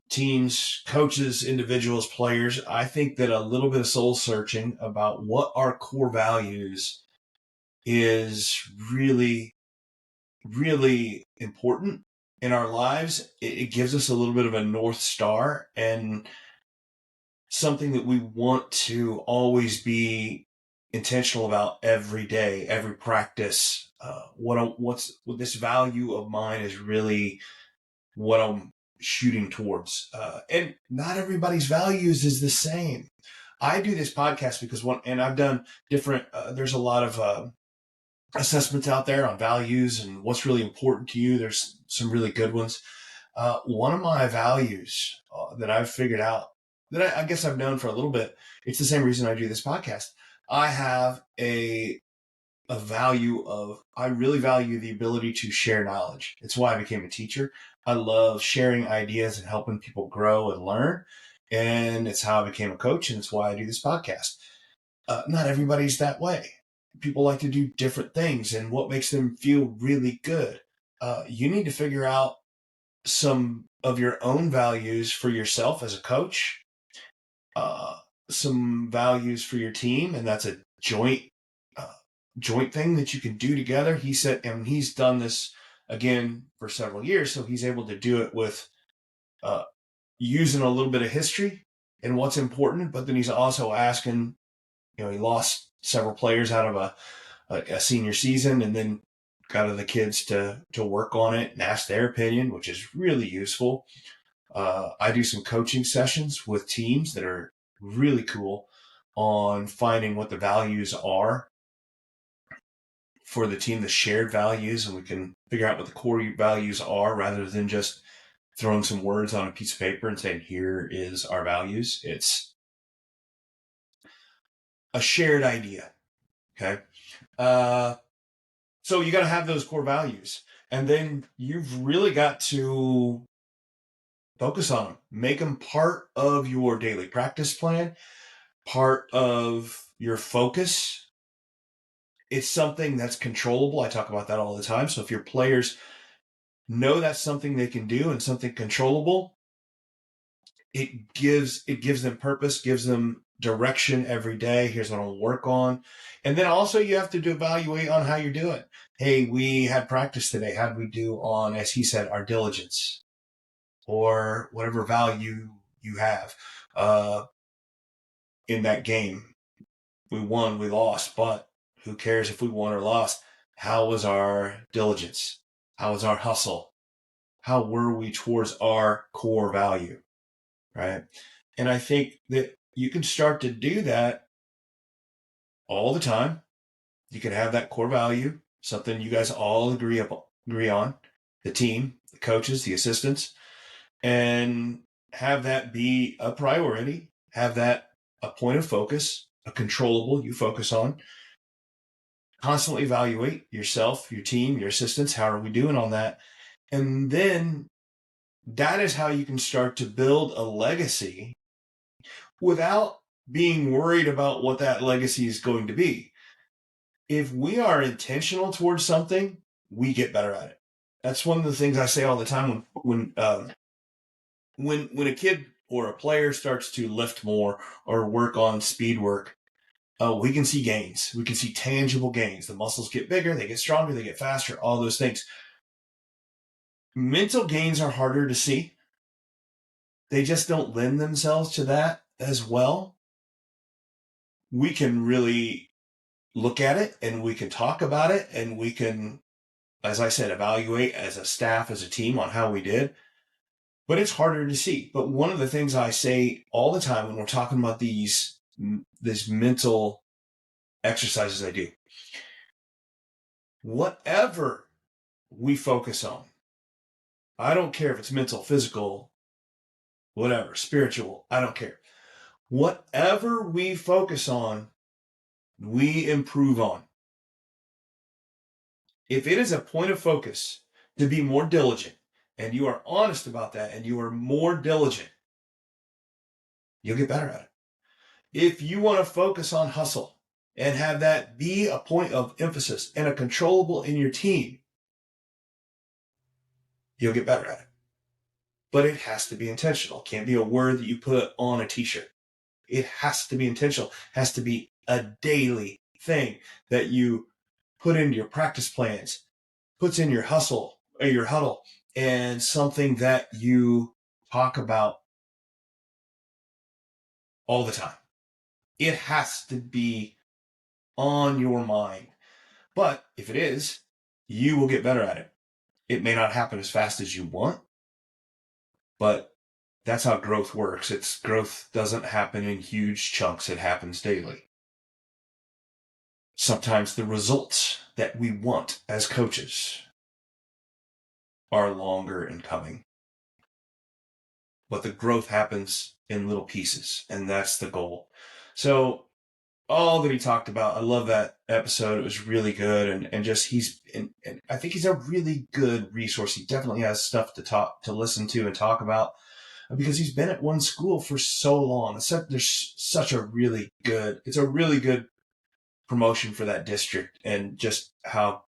teams, coaches, individuals, players. I think that a little bit of soul searching about what our core values is really, really important in our lives. It gives us a little bit of a North Star and something that we want to always be intentional about every day, every practice. What this value of mine is really what I'm shooting towards. And not everybody's values is the same. I do this podcast because and I've done different, there's a lot of assessments out there on values and what's really important to you. There's some really good ones. One of my values that I've figured out that I guess I've known for a little bit, it's the same reason I do this podcast. I have a value of, I really value the ability to share knowledge. It's why I became a teacher. I love sharing ideas and helping people grow and learn. And it's how I became a coach. And it's why I do this podcast. Not everybody's that way. People like to do different things and what makes them feel really good. You need to figure out some of your own values for yourself as a coach, some values for your team. And that's a joint thing that you can do together. He said, and he's done this again for several years, so he's able to do it with using a little bit of history and what's important. But then he's also asking, he lost several players out of a senior season, and then got the kids to work on it and ask their opinion, which is really useful. I do some coaching sessions with teams that are really cool on finding what the values are for the team, the shared values, and we can figure out what the core values are rather than just throwing some words on a piece of paper and saying, here is our values. It's a shared idea. Okay. So you got to have those core values, and then you've really got to focus on them, make them part of your daily practice plan, part of your focus. It's something that's controllable. I talk about that all the time. So if your players know that's something they can do and something controllable, it gives them purpose, gives them direction every day. Here's what I'll work on. And then also you have to evaluate on how you're doing. Hey, we had practice today. How did we do on, as he said, our diligence or whatever value you have in that game? We won, we lost, but who cares if we won or lost? How was our diligence? How was our hustle? How were we towards our core value, right? And I think that you can start to do that all the time. You can have that core value, something you guys all agree on, the team, the coaches, the assistants, and have that be a priority, have that a point of focus, a controllable you focus on. constantly evaluate yourself, your team, your assistants. How are we doing on that? And then that is how you can start to build a legacy without being worried about what that legacy is going to be. If we are intentional towards something, we get better at it. That's one of the things I say all the time when a kid or a player starts to lift more or work on speed work. We can see gains. We can see tangible gains. The muscles get bigger, they get stronger, they get faster, all those things. Mental gains are harder to see. They just don't lend themselves to that as well. We can really look at it and we can talk about it and we can, as I said, evaluate as a staff, as a team on how we did. But it's harder to see. But one of the things I say all the time when we're talking about these mental exercises I do, whatever we focus on, I don't care if it's mental, physical, whatever, spiritual, I don't care. Whatever we focus on, we improve on. If it is a point of focus to be more diligent, and you are honest about that, and you are more diligent, you'll get better at it. If you want to focus on hustle and have that be a point of emphasis and a controllable in your team, you'll get better at it. But it has to be intentional. It can't be a word that you put on a t-shirt. It has to be intentional. It has to be a daily thing that you put into your practice plans, puts in your hustle or your huddle, and something that you talk about all the time. It has to be on your mind. But if it is, you will get better at it. It may not happen as fast as you want, but that's how growth works. Growth doesn't happen in huge chunks. It happens daily. Sometimes the results that we want as coaches are longer in coming. But the growth happens in little pieces, and that's the goal. So all that he talked about, I love that episode. It was really good, and just and I think he's a really good resource. He definitely has stuff to listen to and talk about because he's been at one school for so long. It's a really good promotion for that district, and just how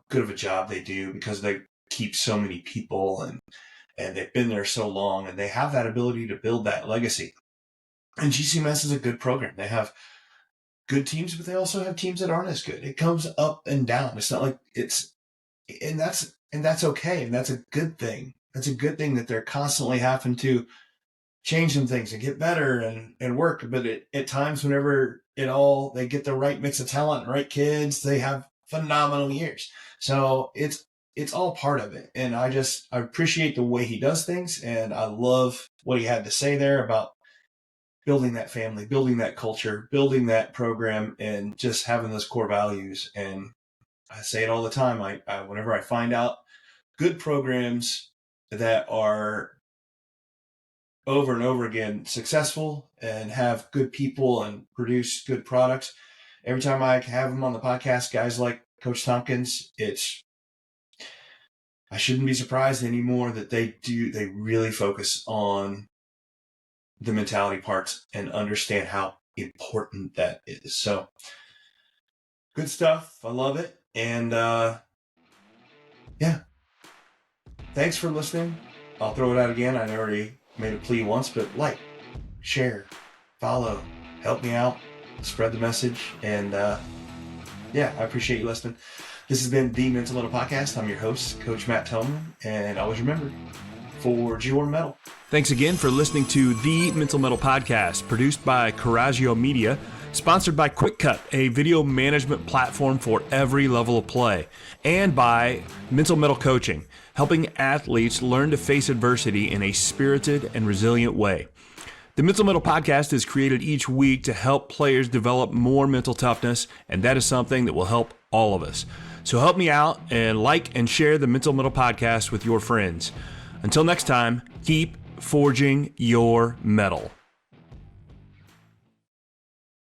good of a job they do because they keep so many people and they've been there so long and they have that ability to build that legacy. And GCMS is a good program. They have good teams, but they also have teams that aren't as good. It comes up and down. It's not like and that's okay. And that's a good thing. That's a good thing that they're constantly having to change some things and get better and work. But at times, whenever they get the right mix of talent and right kids, they have phenomenal years. So it's all part of it. And I appreciate the way he does things. And I love what he had to say there about building that family, building that culture, building that program, and just having those core values. And I say it all the time. I whenever I find out good programs that are over and over again successful and have good people and produce good products, every time I have them on the podcast, guys like Coach Thompkins, I shouldn't be surprised anymore that they really focus on the mentality parts and understand how important that is. So good stuff. I love it. And yeah, thanks for listening. I'll throw it out again. I already made a plea once, but like, share, follow, help me out, spread the message. And yeah, I appreciate you listening. This has been the Mental Mettle Podcast. I'm your host, Coach Matt Tomann, and always remember, forge your metal. Thanks again for listening to the Mental Mettle Podcast, produced by Coraggio Media, sponsored by QuickCut, a video management platform for every level of play, and by Mental Mettle Coaching, helping athletes learn to face adversity in a spirited and resilient way. The Mental Mettle Podcast is created each week to help players develop more mental toughness, and that is something that will help all of us. So help me out and like and share the Mental Mettle Podcast with your friends. Until next time, keep forging your metal.